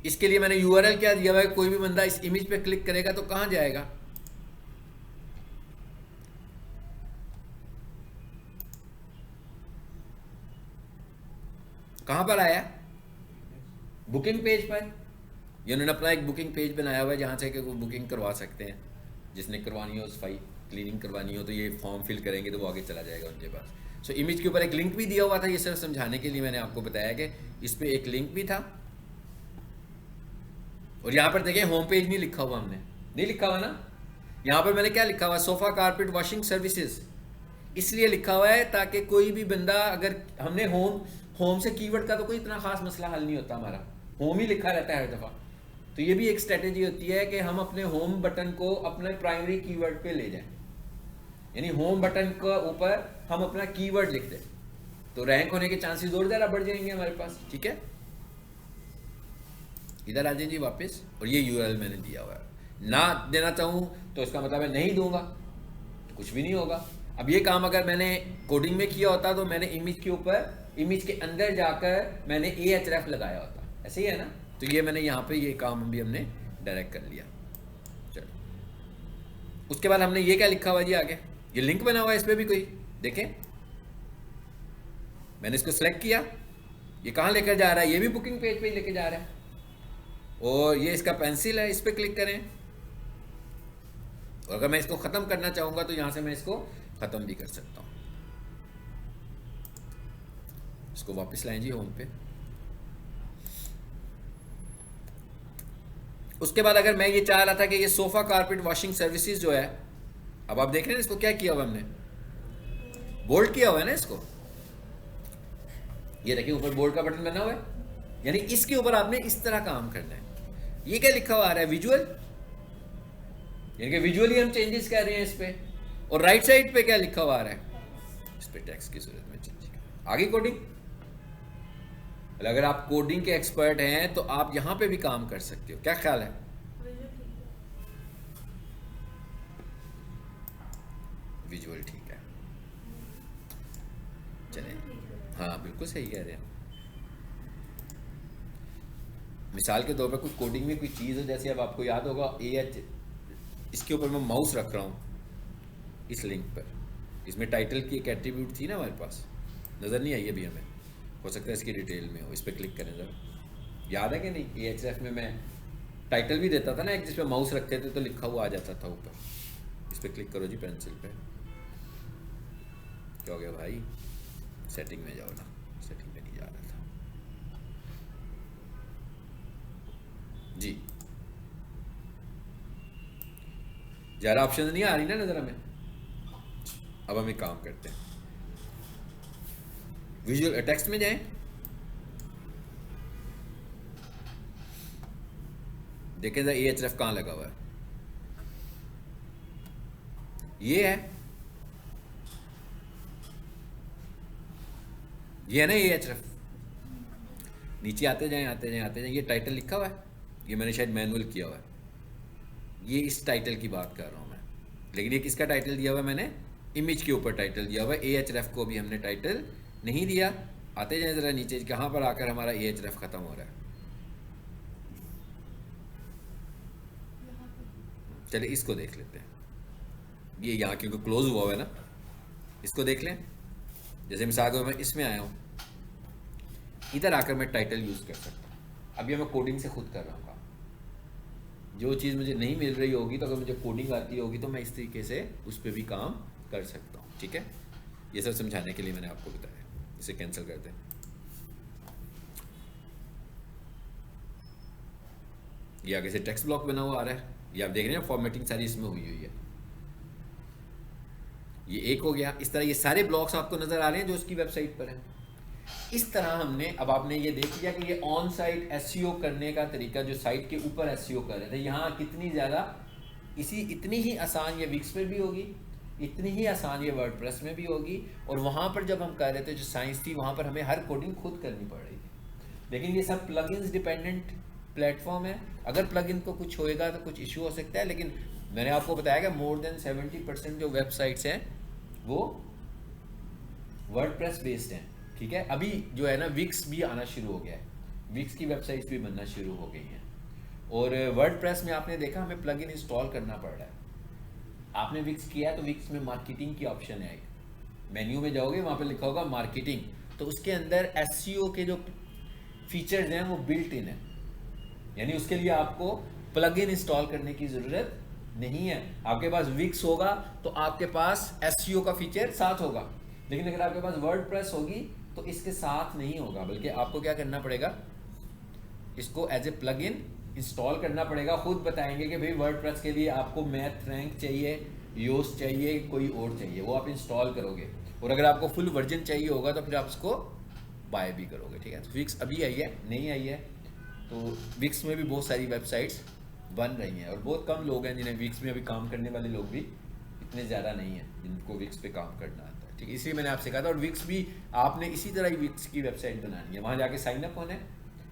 इसके लिए मैंने URL क्या दिया हुआ है, कोई भी बंदा इस इमेज पे क्लिक करेगा तो कहां जाएगा, कहां पर आया, बुकिंग पेज पर। ये उन्होंने अपना एक बुकिंग पेज बनाया हुआ है जहां से कि वो बुकिंग करवा सकते हैं। जिसने करवानी हो, सफाई क्लीनिंग करवानी हो, तो ये फॉर्म फिल करेंगे तो वो आगे चला जाएगा उनके पास। सो इमेज के ऊपर एक लिंक भी दिया हुआ था। ये सिर्फ समझाने के लिए मैंने आपको बताया कि इस पे एक लिंक भी था। और यहाँ पर देखिए होम पेज नहीं लिखा हुआ, हमने नहीं लिखा हुआ ना। यहाँ पर मैंने क्या लिखा हुआ, सोफा कारपेट वॉशिंग सर्विसेज। इसलिए लिखा हुआ है ताकि कोई भी बंदा, अगर हमने होम से कीवर्ड का तो कोई इतना खास मसला हल नहीं होता, हमारा होम ही लिखा रहता है हर दफ़ा। तो ये भी एक स्ट्रेटेजी होती है कि हम अपने होम बटन को अपने प्राइमरी कीवर्ड पे ले जाएं, यानी होम बटन के ऊपर हम अपना कीवर्ड लिख दें, तो रैंक होने के चांसेस और ज़्यादा बढ़ जाएंगे हमारे पास। ठीक है, इधर आ जाइए वापस। और ये URL मैंने दिया हुआ है, ना देना चाहूँ तो इसका मतलब है नहीं दूंगा, तो कुछ भी नहीं होगा। अब ये काम अगर मैंने कोडिंग में किया होता तो मैंने इमेज के ऊपर, इमेज के अंदर जाकर मैंने ahref लगाया होता, ऐसे ही है ना। तो ये मैंने यहाँ पे ये काम भी हमने डायरेक्ट कर लिया। चलो उसके बाद हमने ये क्या लिखा हुआ जी आगे, ये लिंक बना हुआ है, इस पर भी कोई देखें, मैंने इसको सेलेक्ट किया, ये कहाँ लेकर जा रहा है, ये भी बुकिंग पेज पे ही लेकर जा रहा है। और ये इसका पेंसिल है, इस पर क्लिक करें, और अगर मैं इसको ख़त्म करना चाहूँगा तो यहाँ से मैं इसको ख़त्म भी कर सकता हूँ। इसको वापस लाएं जी होम पे। उसके बाद अगर मैं ये चाह रहा था कि ये सोफ़ा कारपेट वॉशिंग सर्विसेज जो है, अब आप देख रहे हैं इसको क्या किया हुआ हमने, बोल्ड किया हुआ है ना इसको, ये देखिए ऊपर बोल्ड का बटन बना हुआ है, यानी इसके ऊपर आपने इस तरह काम करना है। ये क्या लिखा हुआ आ रहा है, विजुअल, यानी कि विजुअली हम चेंजेस कर रहे हैं इस पे। और राइट साइड पे क्या लिखा हुआ आ रहा है, इस पे टेक्स्ट की सूरत में चेंज कर आगे कोडिंग। अगर आप कोडिंग के एक्सपर्ट हैं तो आप यहां पे भी काम कर सकते हो, क्या ख्याल है? विजुअल ठीक है, चलें, हाँ बिल्कुल सही कह रहे हैं। मिसाल के तौर पर कुछ कोडिंग में कोई चीज़ हो, जैसे अब आपको याद होगा AH, इसके ऊपर मैं माउस रख रहा हूँ इस लिंक पर, इसमें टाइटल की एक एट्रीब्यूट थी ना हमारे पास, नज़र नहीं आई अभी हमें, हो सकता है इसकी डिटेल में हो, इस पर क्लिक करें ज़रा, याद है कि नहीं? ahref में मैं टाइटल भी देता था ना एक, जिस पे माउस रखते थे तो लिखा हुआ आ जाता था ऊपर। इस पर क्लिक करो जी पेंसिल पे, क्या हो गया भाई, सेटिंग में जाओ ना, सेटिंग में नहीं जा रहा था जी, ज़्यादा ऑप्शन नहीं आ रही ना नज़र हमें। अब हम एक काम करते हैं, विजुअल टेक्स्ट में जाएं, देखें जरा ahref कहाँ लगा हुआ है, ये है, ये है ना ahref। नीचे आते जाएं आते जाएं आते जाएं, ये टाइटल लिखा हुआ है, ये मैंने शायद मैनुअल किया हुआ है, ये इस टाइटल की बात कर रहा हूँ मैं, लेकिन ये किसका टाइटल दिया हुआ है, मैंने इमेज के ऊपर टाइटल दिया हुआ है, ahref को भी हमने टाइटल नहीं दिया। आते जाएं ज़रा नीचे, कहाँ पर आकर हमारा ahref ख़त्म हो रहा है, चलिए इसको देख लेते हैं, ये यहाँ क्योंकि क्लोज हुआ हुआ है ना, इसको देख लें। जैसे मिसाल के मैं इसमें आया हूँ, इधर आकर मैं टाइटल यूज़ कर सकता हूँ। अब ये मैं कोडिंग से खुद कर रहा हूँ, जो चीज़ मुझे नहीं मिल रही होगी तो अगर मुझे कोडिंग आती होगी तो मैं इस तरीके से उस पर भी काम कर सकता हूँ, ठीक है। ये सब समझाने के लिए मैंने आपको बताया। इसे कैंसिल कर दें, ये आगे से टेक्स्ट ब्लॉक बना हुआ आ रहा है, ये आप देख रहे हैं फॉर्मेटिंग सारी इसमें हुई हुई है। ये एक हो गया, इस तरह ये सारे ब्लॉक्स आपको नज़र आ रहे हैं जो उसकी वेबसाइट पर हैं। इस तरह हमने, अब आपने ये देख लिया कि ये ऑन साइट एसईओ करने का तरीका, जो साइट के ऊपर एसईओ कर रहे थे, यहाँ कितनी ज़्यादा इतनी ही आसान ये विक्स पे भी होगी, इतनी ही आसान ये वर्डप्रेस में भी होगी। और वहाँ पर जब हम कर रहे थे जो साइंस थी, वहाँ पर हमें हर कोडिंग खुद करनी पड़ रही थी। लेकिन ये सब प्लगइन्स डिपेंडेंट प्लेटफॉर्म है, अगर प्लगइन को कुछ होएगा तो कुछ इशू हो सकता है, लेकिन मैंने आपको बताया कि मोर देन 70% जो वेबसाइट्स हैं वो वर्डप्रेस बेस्ड हैं, ठीक है। अभी जो है ना विक्स भी आना शुरू हो गया है, विक्स की वेबसाइट्स भी बनना शुरू हो गई हैं। और वर्डप्रेस में आपने देखा हमें प्लगइन इंस्टॉल करना पड़ रहा है। आपने विक्स किया है तो विक्स में मार्केटिंग की ऑप्शन है, मेन्यू में जाओगे वहाँ पे लिखा होगा मार्केटिंग, तो उसके अंदर एसईओ के जो फीचर्स हैं वो बिल्ट इन है, यानी उसके लिए आपको प्लगइन इंस्टॉल करने की ज़रूरत नहीं है। आपके पास विक्स होगा तो आपके पास एसईओ का फीचर साथ होगा, लेकिन अगर आपके पास वर्डप्रेस होगी तो इसके साथ नहीं होगा, बल्कि आपको क्या करना पड़ेगा, इसको एज ए प्लगइन इंस्टॉल करना पड़ेगा। खुद बताएंगे कि भाई वर्डप्रेस के लिए आपको मैथ रैंक चाहिए, योस्ट चाहिए, कोई और चाहिए, वो आप इंस्टॉल करोगे। और अगर आपको फुल वर्जन चाहिए होगा तो फिर आप उसको बाय भी करोगे, ठीक है। तो विक्स अभी आई है, नहीं आई है, तो विक्स में भी बहुत सारी वेबसाइट्स बन रही हैं और बहुत कम लोग हैं जिन्हें विक्स में अभी काम करने वाले लोग भी इतने ज़्यादा नहीं हैं जिनको विक्स पे काम करना आता है, ठीक है। इसलिए मैंने आपसे कहा था, और विक्स भी आपने इसी तरह ही विक्स की वेबसाइट बनानी है, वहाँ जाके साइन अप होना है,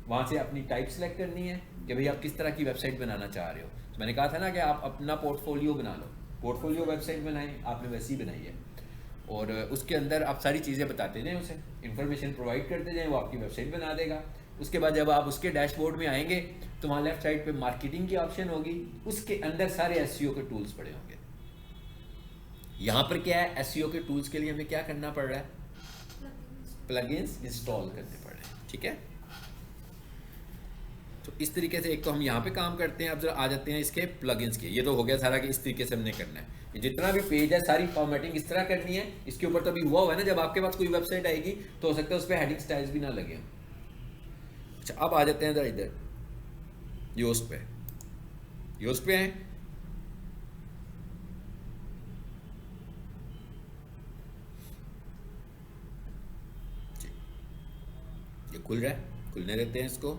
वहाँ से अपनी टाइप सेलेक्ट करनी है कि भाई आप किस तरह की वेबसाइट बनाना चाह रहे हो। तो मैंने कहा था ना कि आप अपना पोर्टफोलियो बना लो, पोर्टफोलियो वेबसाइट बनाएं, आपने वैसी बनाई है, और उसके अंदर आप सारी चीज़ें बताते जाएं, उसे इन्फॉर्मेशन प्रोवाइड करते जाएं, वो आपकी वेबसाइट बना देगा। उसके बाद जब आप उसके डैशबोर्ड में आएंगे तो वहाँ लेफ्ट साइड पे मार्केटिंग की ऑप्शन होगी, उसके अंदर सारे एसईओ के टूल्स पड़े होंगे। यहाँ पर क्या है, एसईओ के टूल्स के लिए हमें क्या करना पड़ रहा है, प्लगइन्स इंस्टॉल करने पड़ रहे हैं, ठीक है। तो इस तरीके से एक तो हम यहाँ पे काम करते हैं। अब जरा आ जाते हैं इसके प्लगइन्स के। ये तो हो गया सारा कि इस तरीके से हमने करना है। ये जितना भी पेज है सारी फॉर्मेटिंग इस तरह करनी है। इसके ऊपर तो अभी हुआ हुआ है ना, जब आपके पास कोई वेबसाइट आएगी तो हो सकता है उस पर हेडिंग स्टाइल्स भी ना लगे। अच्छा, अब आ जाते हैं जरा इधर योस्ट पे। योस्ट पे हैं, ये खुल रहा है, खुलने देते हैं इसको।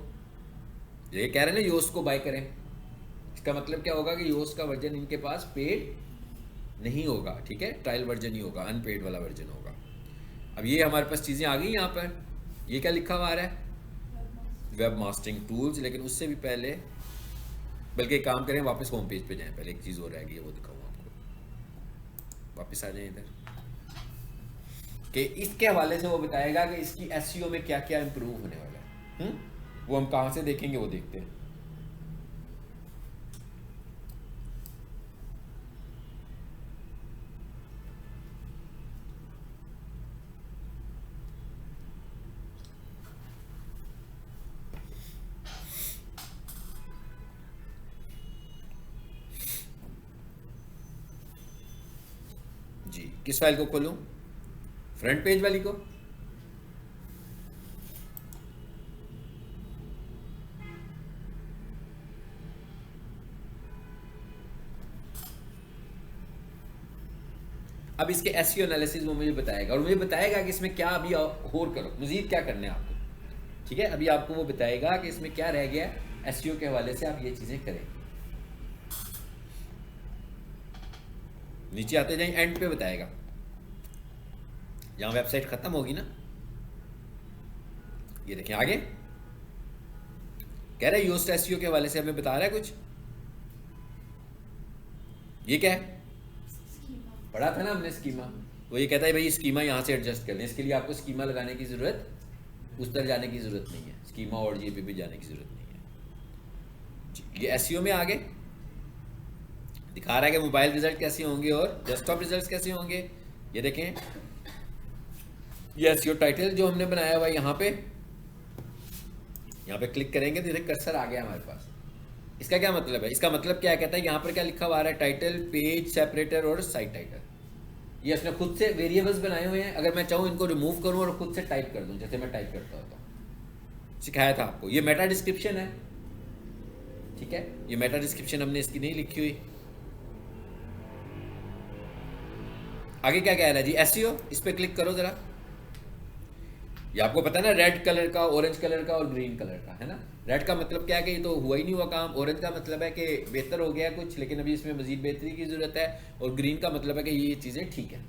ये कह रहे हैं ना योस्ट को बाय करें, इसका मतलब क्या होगा कि योस्ट का वर्जन इनके पास पेड नहीं होगा, ठीक है, ट्रायल वर्जन ही होगा, अनपेड वाला वर्जन होगा। अब ये हमारे पास चीज़ें आ गई यहाँ पर। ये क्या लिखा हुआ आ रहा है, वेब मास्टरिंग टूल्स। लेकिन उससे भी पहले बल्कि एक काम करें, वापस होम पेज पे जाएं। पहले एक चीज़ और रह गई है, वो दिखाऊँ आपको। वापस आ जाएं इधर कि इसके हवाले से वो बताएगा कि इसकी एसईओ में क्या क्या इंप्रूव होने वाला है। वो हम कहाँ से देखेंगे, वो देखते हैं। जी, किस फाइल को खोलूं, फ्रंट पेज वाली को? अब इसके एसईओ एनालिसिस वो मुझे बताएगा, और मुझे बताएगा कि इसमें क्या अभी और करो, मजीद क्या करना है आपको, ठीक है। अभी आपको वो बताएगा कि इसमें क्या रह गया है, एसईओ के हवाले से आप ये चीज़ें करें। नीचे आते जाएं, एंड पे बताएगा, जहां वेबसाइट खत्म होगी ना, ये देखें आगे कह रहा है योस्ट एसईओ के हवाले से हमें बता रहा है कुछ। ये क्या है, पढ़ा था ना हमने स्कीमा। वो ये कहता है भाई स्कीमा यहाँ से एडजस्ट कर लें, इसके लिए आपको स्कीमा लगाने की ज़रूरत, उस तरह जाने की ज़रूरत नहीं है, स्कीमा और जी पे भी जाने की ज़रूरत नहीं है। ये एसईओ में आगे दिखा रहा है कि मोबाइल रिजल्ट कैसे होंगे और डेस्कटॉप रिजल्ट कैसे होंगे। ये देखें, ये एसईओ टाइटल जो हमने बनाया हुआ है, यहाँ पे क्लिक करेंगे तो इधर कर्सर आ गया हमारे पास। इसका क्या मतलब है, इसका मतलब क्या कहता है, यहाँ पर क्या लिखा हुआ है, टाइटल, पेज सेपरेटर और साइट टाइटल। ये इसने खुद से वेरिएबल्स बनाए हुए हैं। अगर मैं चाहूँ इनको रिमूव करूँ और खुद से टाइप कर दूँ, जैसे मैं टाइप करता होता हूँ, सिखाया था आपको। ये मेटा डिस्क्रिप्शन है, ठीक है, ये मेटा डिस्क्रिप्शन हमने इसकी नहीं लिखी हुई। आगे क्या कह रहा है जी, एसईओ, इस पर क्लिक करो जरा। ये आपको पता है ना, रेड कलर का, ऑरेंज कलर का और ग्रीन कलर का, है ना। रेड का मतलब क्या है कि ये तो हुआ ही नहीं हुआ काम। ऑरेंज का मतलब है कि बेहतर हो गया कुछ, लेकिन अभी इसमें मजीद बेहतरी की ज़रूरत है। और ग्रीन का मतलब है कि ये चीज़ें ठीक है।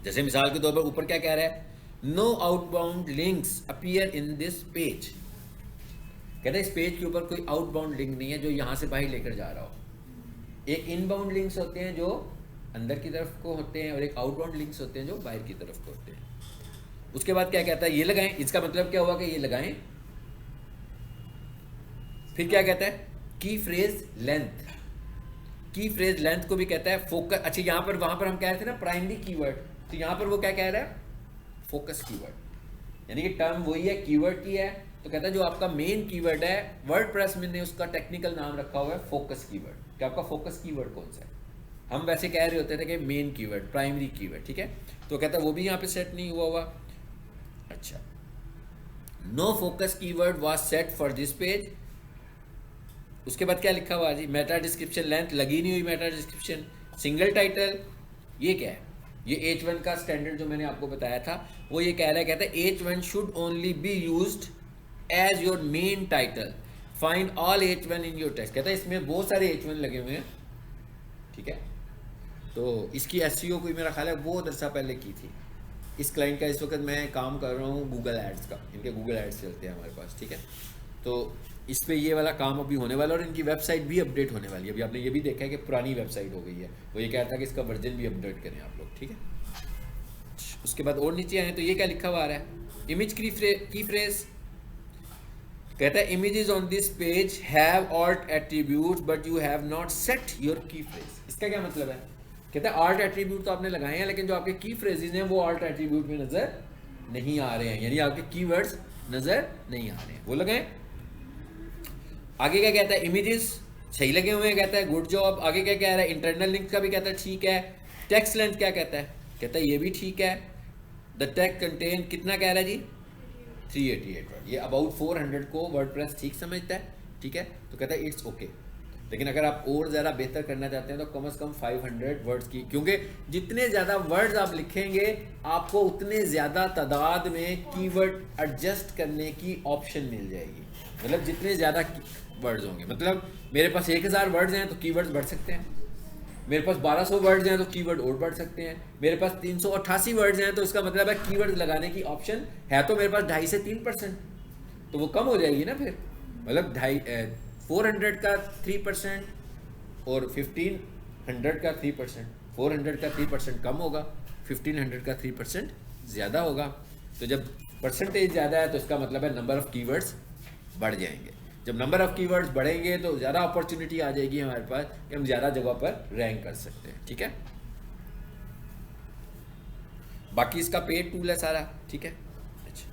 जैसे मिसाल के तौर पर ऊपर क्या कह रहा है, no outbound links appear in this page. कहते हैं इस पेज के ऊपर कोई आउटबाउंड लिंक नहीं है जो यहाँ से बाहर लेकर जा रहा हो। एक इनबाउंड लिंक्स होते हैं जो अंदर की तरफ को होते हैं, और एक आउटबाउंड लिंक्स होते हैं जो बाहर की तरफ को होते हैं। उसके बाद क्या कहता है, ये लगाएं। इसका मतलब क्या हुआ कि ये लगाएं। फिर क्या कहता है, की फ्रेज लेंथ। की फ्रेज लेंथ को भी कहता है फोकस। अच्छा, यहाँ पर वहां पर हम कह रहे थे ना प्राइमरी कीवर्ड, तो यहाँ पर वो क्या कह रहा है, फोकस कीवर्ड। यानी कि टर्म वही है, कीवर्ड की है। तो कहता है जो आपका मेन कीवर्ड है, वर्डप्रेस में ने उसका टेक्निकल नाम रखा हुआ है फोकस कीवर्ड। कि आपका फोकस कीवर्ड कौन सा है। हम वैसे कह रहे होते थे कि मेन कीवर्ड, प्राइमरी कीवर्ड, ठीक है। तो कहता है वो भी यहाँ पे सेट नहीं हुआ। अच्छा, no focus keyword was set for this page. उसके बाद क्या लिखा हुआ जी, मेटा डिस्क्रिप्शन लेंथ लगी नहीं हुई, मेटा डिस्क्रिप्शन, सिंगल टाइटल। ये क्या है, ये H1 का स्टैंडर्ड जो मैंने आपको बताया था, वो ये कह रहा है, कहता है H1 should only be used as your main title, find all H1 in your text. कहता है इसमें बहुत सारे H1 लगे हुए हैं, ठीक है। तो इसकी एसईओ कोई मेरा ख्याल है बहुत अरसा पहले की थी। इस क्लाइंट का इस वक्त मैं काम कर रहा हूँ गूगल एड्स का, इनके गूगल एड्स चलते हैं हमारे पास, ठीक है। तो इस पे ये वाला काम अभी होने वाला है और इनकी वेबसाइट भी अपडेट होने वाली है। अभी आपने ये भी देखा है कि पुरानी वेबसाइट हो गई है, वो ये कह रहा था कि इसका वर्जन भी अपडेट करें आप लोग, ठीक है। उसके बाद और नीचे आए तो ये क्या लिखा हुआ आ रहा है, इमेज की फ्रेज कहता है images on this page have art attributes but you have not set your की फ्रेज। इसका क्या मतलब है, कहता है आर्ट एट्रीब्यूट तो आपने लगाए हैं लेकिन जो आपके की फ्रेजेस हैं वो आर्ट एट्रीब्यूट में नजर नहीं आ रहे हैं, यानी आपके कीवर्ड्स नजर नहीं आ रहे हैं, वो लगाएं। आगे क्या कहता है, इमेजेस सही लगे हुए हैं, कहता है गुड जॉब। आगे क्या कह रहा है, इंटरनल लिंक का भी कहता है ठीक है। टेक्स्ट लेंथ क्या कहता है, कहता है ये भी ठीक है। द टेक्स्ट कंटेन कितना कह रहा है जी, 388 वर्ड। ये अबाउट 400 को वर्डप्रेस ठीक समझता है, ठीक है, तो कहता है इट्स ओके। लेकिन अगर आप और ज़्यादा बेहतर करना चाहते हैं तो कम से कम 500 वर्ड्स की, क्योंकि जितने ज़्यादा वर्ड्स आप लिखेंगे आपको उतने ज़्यादा तादाद में कीवर्ड एडजस्ट करने की ऑप्शन मिल जाएगी। मतलब जितने ज़्यादा वर्ड्स होंगे, मतलब मेरे पास 1000 वर्ड्स हैं तो कीवर्ड्स बढ़ सकते हैं, मेरे पास 1200 वर्ड्स हैं तो कीवर्ड और बढ़ सकते हैं, मेरे पास 388 वर्ड्स हैं तो इसका मतलब है कीवर्ड लगाने की ऑप्शन है तो मेरे पास 2.5 से 3%, तो वो कम हो जाएगी ना फिर। मतलब 400 का 3% और 1500 का 3%, 400 का 3% कम होगा, 1500 का 3% ज़्यादा होगा। तो जब परसेंटेज ज़्यादा है तो इसका मतलब है नंबर ऑफ़ कीवर्ड्स बढ़ जाएंगे। जब नंबर ऑफ़ कीवर्ड्स बढ़ेंगे तो ज़्यादा अपॉर्चुनिटी आ जाएगी हमारे पास कि हम ज़्यादा जगह पर रैंक कर सकते हैं, ठीक है। बाकी इसका पेड टूल है सारा, ठीक है। अच्छा,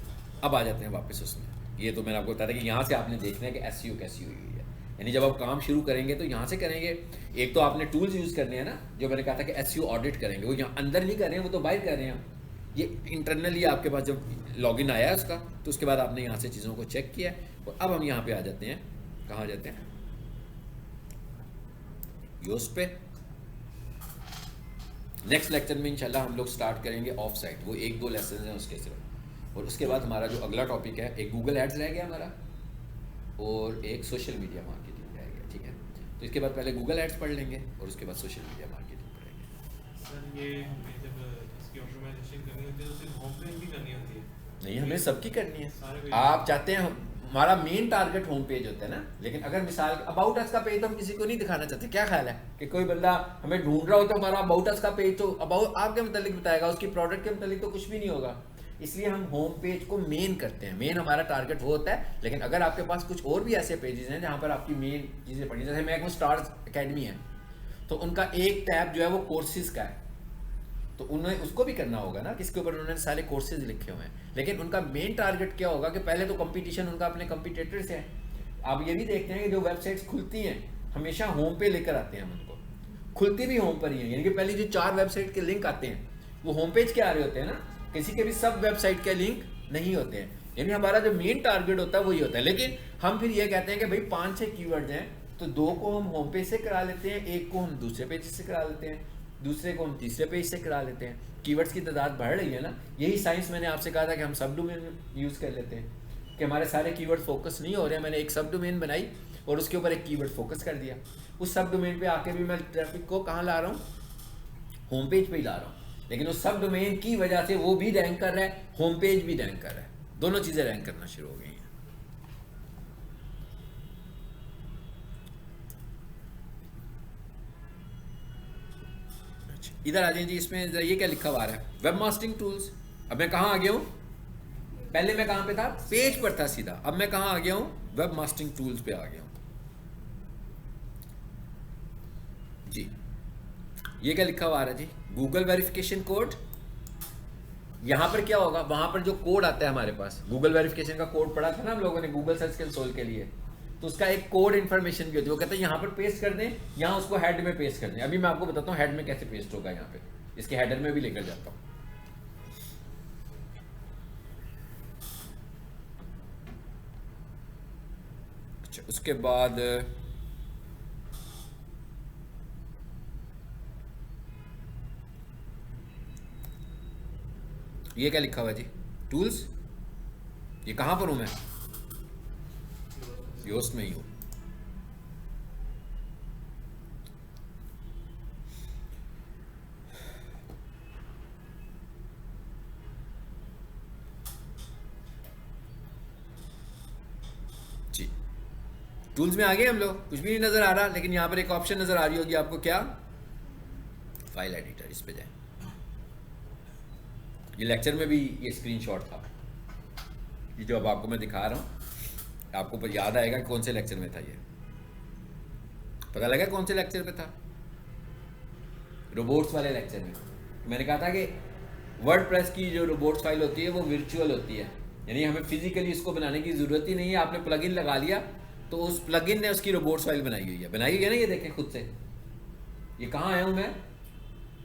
अब आ जाते हैं वापस उसमें। ये तो मैंने आपको बताया था कि यहाँ से आपने देखना है कि एसईओ कैसी हुई है, यानी जब आप काम शुरू करेंगे तो यहाँ से करेंगे। एक तो आपने टूल्स यूज़ करने हैं ना, जो मैंने कहा था कि एसईओ ऑडिट करेंगे, वो यहाँ अंदर नहीं कर रहे हैं, वो तो बाहर कर रहे हैं। ये इंटरनली आपके पास जब लॉगिन आया है उसका, तो उसके बाद आपने यहाँ से चीज़ों को चेक किया है। और अब हम यहाँ पे आ जाते हैं, कहाँ जाते हैं, योस्ट पे। नेक्स्ट लेक्चर में इंशाल्लाह हम लोग स्टार्ट करेंगे ऑफ साइट, वो 1-2 लेसन हैं उसके सिर्फ। और उसके बाद हमारा जो अगला टॉपिक है, एक गूगल एड्स रह गया हमारा और एक सोशल मीडिया मार्केटिंग रह गया, ठीक है। तो इसके बाद पहले गूगल एड्स पढ़ लेंगे और उसके बाद सोशल मीडिया मार्केटिंग पढ़ेंगे। सर ये हमें जब इसकी ऑप्टिमाइजेशन करनी होती है तो सिर्फ होम पेज भी करनी होती है? नहीं, हमें सबकी करनी सारे है। पेज। आप चाहते हैं, हमारा मेन टारगेट होम पेज होता है ना, लेकिन अगर मिसाल अबाउट अस का पेज तो हम किसी को नहीं दिखाना चाहते। क्या ख्याल है कि कोई बंदा हमें ढूंढ रहा हो तो हमारा अबाउट अस का पेज तो अबाउट आपके मतलब बताएगा, उसकी प्रोडक्ट के मतलब तो कुछ भी नहीं होगा। इसलिए हम होम पेज को मेन करते हैं, मेन हमारा टारगेट वो होता है। लेकिन अगर आपके पास कुछ और भी ऐसे पेजेस हैं जहाँ पर आपकी मेन चीज़ें पढ़नी, जैसे मैं स्टार्स अकेडमी है तो उनका एक टैब जो है वो कोर्सेज का है, तो उन्हें उसको भी करना होगा ना, किसके ऊपर उन्होंने सारे कोर्सेज लिखे हुए हैं। लेकिन उनका मेन टारगेट क्या होगा कि पहले तो कंपटीशन उनका अपने कंपटीटर से है। आप ये भी देखते हैं कि जो वेबसाइट्स खुलती हैं हमेशा होम पे लेकर आते हैं, हम उनको खुलती भी होम पर ही है, यानी कि पहली जो 4 वेबसाइट के लिंक आते हैं वो होम पेज के आ रहे होते हैं ना, किसी के भी सब वेबसाइट के लिंक नहीं होते हैं। यानी हमारा जो मेन टारगेट होता है वही होता है। लेकिन हम फिर ये कहते हैं कि भाई 5-6 कीवर्ड्स हैं तो 2 को हम होम पेज से करा लेते हैं, 1 को हम दूसरे पेज से करा लेते हैं, दूसरे को हम तीसरे पेज से करा लेते हैं। कीवर्ड्स की तादाद बढ़ रही है ना, यही साइंस मैंने आपसे कहा था कि हम सब डोमेन यूज़ कर लेते हैं कि हमारे सारे कीवर्ड फोकस नहीं हो रहे हैं। मैंने एक सब डोमेन बनाई और उसके ऊपर एक कीवर्ड फोकस कर दिया। उस सब डोमेन पे आके भी मैं ट्रैफिक को कहाँ ला रहा हूँ, होम पेज पे ही ला रहा हूँ। लेकिन उस सब डोमेन की वजह से वो भी रैंक कर रहा है, होम पेज भी रैंक कर रहा है, दोनों चीज़ें रैंक करना शुरू हो गई हैं। इधर आ जाइए जी, इसमें ये क्या लिखा हुआ है, वेब मास्टरिंग टूल्स। अब मैं कहाँ आ गया हूँ, पहले मैं कहाँ पे था, पेज पर था सीधा, अब मैं कहाँ आ गया हूँ, वेब मास्टरिंग टूल्स पे आ गया हूँ जी। ये क्या लिखा हुआ है जी, गूगल वेरिफिकेशन कोड। यहाँ पर क्या होगा, वहाँ पर जो कोड आता है हमारे पास, गूगल वेरिफिकेशन का कोड पढ़ा था ना हम लोगों ने गूगल सर्च कंसोल के लिए, तो उसका एक कोड इन्फॉर्मेशन भी होती है। वो कहते हैं यहाँ पर पेस्ट कर दें, यहाँ उसको हेड में पेस्ट कर दें। अभी मैं आपको बताता हूँ हेड में कैसे पेस्ट होगा, यहाँ पे इसके हेडर में भी लेकर जाता हूँ। अच्छा, उसके बाद ये क्या लिखा हुआ है जी, टूल्स। ये कहाँ पर हूँ मैं, योस्ट में ही हूँ। जी, टूल्स में आ गए हम लोग, कुछ भी नहीं नज़र आ रहा, लेकिन यहाँ पर एक ऑप्शन नज़र आ रही होगी आपको, क्या? File editor. इस पे जाए, ये लेक्चर में भी ये स्क्रीनशॉट था, ये जो अब आपको मैं दिखा रहा हूँ, आपको पर याद आएगा कौन से लेक्चर में था ये, पता लगा कौन से लेक्चर पे था? रोबोट्स वाले लेक्चर में। मैंने कहा था कि वर्डप्रेस की जो रोबोट्स फाइल होती है वो वर्चुअल होती है, यानी हमें फिजिकली इसको बनाने की ज़रूरत ही नहीं है। आपने प्लगइन लगा लिया तो उस प्लगइन ने उसकी रोबोट्स फाइल बनाई हुई है ना, ये देखें खुद से। ये कहाँ आया हूँ मैं?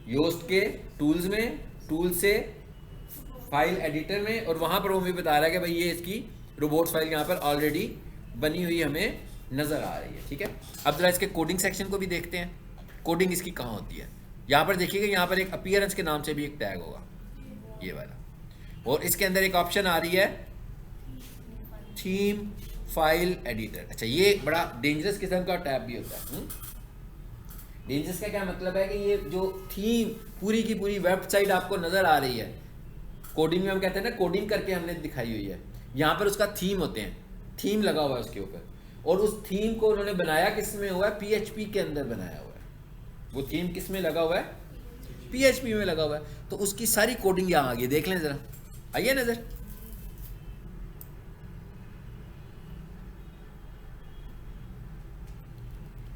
योस्ट के टूल्स में, टूल से फाइल एडिटर में, और वहाँ पर वो मुझे बता रहा है कि भाई ये इसकी रोबोट्स फाइल यहाँ पर ऑलरेडी बनी हुई हमें नज़र आ रही है। ठीक है, अब ज़रा इसके कोडिंग सेक्शन को भी देखते हैं, कोडिंग इसकी कहाँ होती है। यहाँ पर देखिएगा, यहाँ पर एक अपीयरेंस के नाम से भी एक टैग होगा, ये वाला, और इसके अंदर एक ऑप्शन आ रही है थीम फाइल एडिटर। अच्छा, ये बड़ा डेंजरस किस्म का टैब भी होता है। डेंजरस का क्या मतलब है कि ये जो थीम पूरी की पूरी वेबसाइट आपको नज़र आ रही है, कोडिंग में हम कहते हैं ना, कोडिंग करके हमने दिखाई हुई है, यहाँ पर उसका थीम होते हैं, थीम लगा हुआ है उसके ऊपर, और उस थीम को उन्होंने बनाया किस में हुआ है? PHP के अंदर बनाया हुआ है। वो थीम किस में लगा हुआ है? PHP में लगा हुआ है। तो उसकी सारी कोडिंग यहाँ आ गई, देख लें ज़रा, आइए नज़र।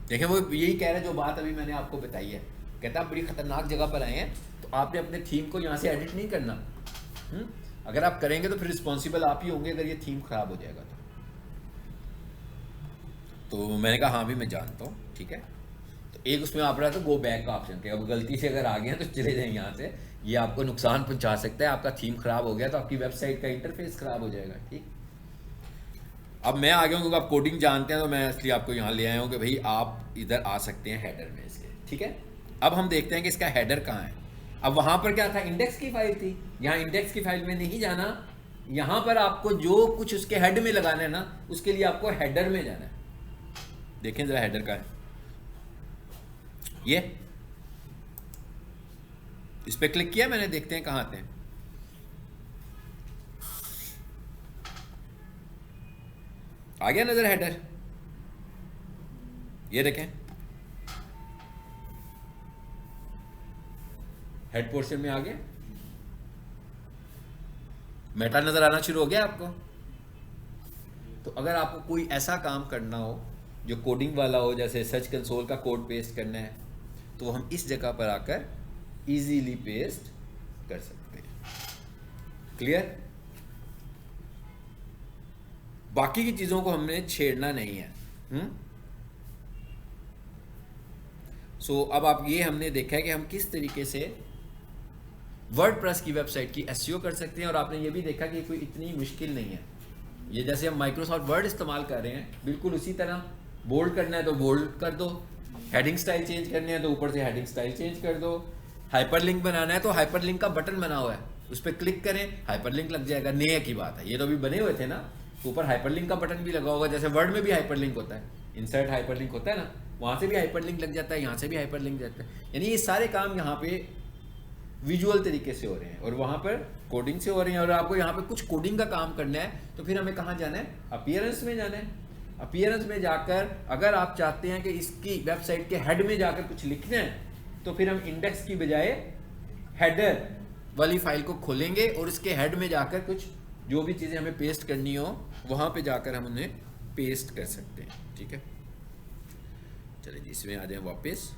देखें, वो यही कह रहा है जो बात अभी मैंने आपको बताई है। कहता आप बड़ी ख़तरनाक जगह पर आए हैं, तो आपने अपने थीम को यहाँ से एडिट नहीं करना। अगर आप करेंगे तो फिर रिस्पॉन्सिबल आप ही होंगे अगर ये थीम ख़राब हो जाएगा तो मैंने कहा हाँ भी मैं जानता हूँ, ठीक है। तो एक उसमें आप रहा था गो बैक का ऑप्शन, कि अब गलती से अगर आ गए तो चले जाएं यहाँ से, ये आपको नुकसान पहुँचा सकता है। आपका थीम ख़राब हो गया तो आपकी वेबसाइट का इंटरफेस ख़राब हो जाएगा। ठीक, अब मैं आ गया हूँ क्योंकि आप कोडिंग जानते हैं, तो मैं इसलिए आपको यहाँ ले आया हूँ कि भाई आप इधर आ सकते हैं हेडर में इसके। ठीक है, अब हम देखते हैं कि इसका हेडर कहाँ है। अब वहाँ पर क्या था? इंडेक्स की फाइल थी। यहाँ इंडेक्स की फाइल में नहीं जाना, यहाँ पर आपको जो कुछ उसके हेड में लगाना है ना, उसके लिए आपको हेडर में जाना है। देखें जरा हेडर का है, ये इस पर क्लिक किया मैंने, देखते हैं कहाँ आते हैं। आ गया नजर हेडर, ये देखें हेड पोर्शन में आ गया, मेटा नजर आना शुरू हो गया आपको। तो अगर आपको कोई ऐसा काम करना हो जो कोडिंग वाला हो, जैसे सर्च कंसोल का कोड पेस्ट करना है, तो हम इस जगह पर आकर इजीली पेस्ट कर सकते हैं। क्लियर? बाकी की चीज़ों को हमने छेड़ना नहीं है। सो अब आप ये हमने देखा है कि हम किस तरीके से वर्डप्रेस की वेबसाइट की एसईओ कर सकते हैं, और आपने ये भी देखा कि कोई इतनी मुश्किल नहीं है। ये जैसे हम माइक्रोसॉफ्ट वर्ड इस्तेमाल कर रहे हैं, बिल्कुल उसी तरह। बोल्ड करना है तो बोल्ड कर दो, हेडिंग स्टाइल चेंज करने हैं तो ऊपर से हेडिंग स्टाइल चेंज कर दो, हाइपरलिंक बनाना है तो हाइपरलिंक का बटन बना हुआ है, उस पर क्लिक करें हाइपरलिंक लग जाएगा। नए की बात है, ये तो अभी बने हुए थे ना, तो ऊपर हाइपरलिंक का बटन भी लगा होगा। जैसे वर्ड में भी हाइपरलिंक होता है, इंसर्ट हाइपरलिंक होता है ना, वहाँ से भी हाइपरलिंक लग जाता है, यहाँ से भी हाइपरलिंक जाता है। यानी ये सारे काम यहाँ पे विजुअल तरीके से हो रहे हैं और वहाँ पर कोडिंग से हो रहे हैं। और आपको यहाँ पे कुछ कोडिंग का काम करना है तो फिर हमें कहाँ जाना है? अपीयरेंस में जाना है। अपीयरेंस में जाकर अगर आप चाहते हैं कि इसकी वेबसाइट के हेड में जाकर कुछ लिखना है, तो फिर हम इंडेक्स की बजाय हेडर वाली फाइल को खोलेंगे और इसके हेड में जाकर कुछ जो भी चीज़ें हमें पेस्ट करनी हो वहाँ पे जाकर हम उन्हें पेस्ट कर सकते हैं। ठीक है, चलिए जी इसमें आ जाए वापस।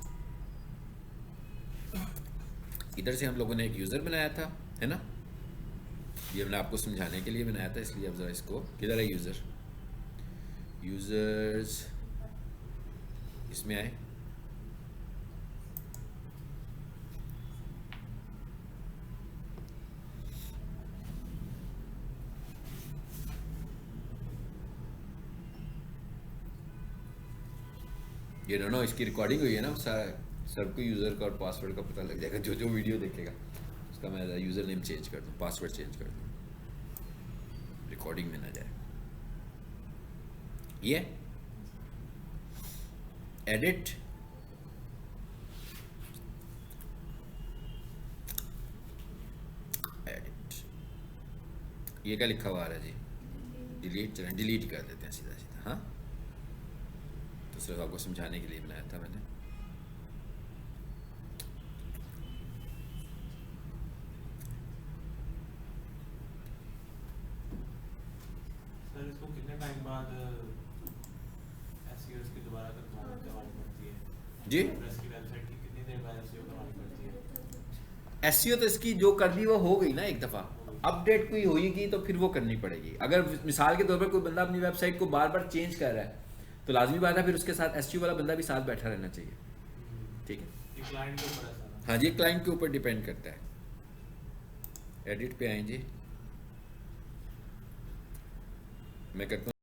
इधर से हम लोगों ने एक यूज़र बनाया था, है ना, ये मैंने आपको समझाने के लिए बनाया था, इसलिए अब ज़रा इसको, किधर है यूज़र? यूज़र्स इसमें आए, ये नो इसकी रिकॉर्डिंग हुई है ना, सारा सबको यूज़र का और पासवर्ड का पता लग जाएगा। जो जो वीडियो देखेगा उसका मैं यूज़र नेम चेंज कर दूँ, पासवर्ड चेंज कर दूँ, रिकॉर्डिंग में ना जाए। ये एडिट, एडिट, ये क्या लिखा हुआ है जी? डिलीट, चलें डिलीट कर देते हैं सीधा सीधा। हाँ तो सिर्फ आपको समझाने के लिए बनाया था मैंने। सर इसको कितने टाइम बाद एसईओ की दोबारा करवानी पड़ती है? जी प्रेस की वेबसाइट की कितनी देर बाद एसईओ करवानी पड़ती है? एसईओ तो इसकी जो कर ली वो हो गई ना एक दफ़ा, अपडेट कोई होगी तो फिर वो करनी पड़ेगी। अगर मिसाल के तौर पर कोई बंदा अपनी वेबसाइट को बार बार चेंज कर रहा है तो लाजमी बात है फिर उसके साथ एसईओ वाला बंदा भी साथ बैठा रहना चाहिए। ठीक है, ये क्लाइंट के ऊपर है सारा। हाँ जी, क्लाइंट के ऊपर डिपेंड करता है। एडिट पे आए जी, मैं करता हूँ।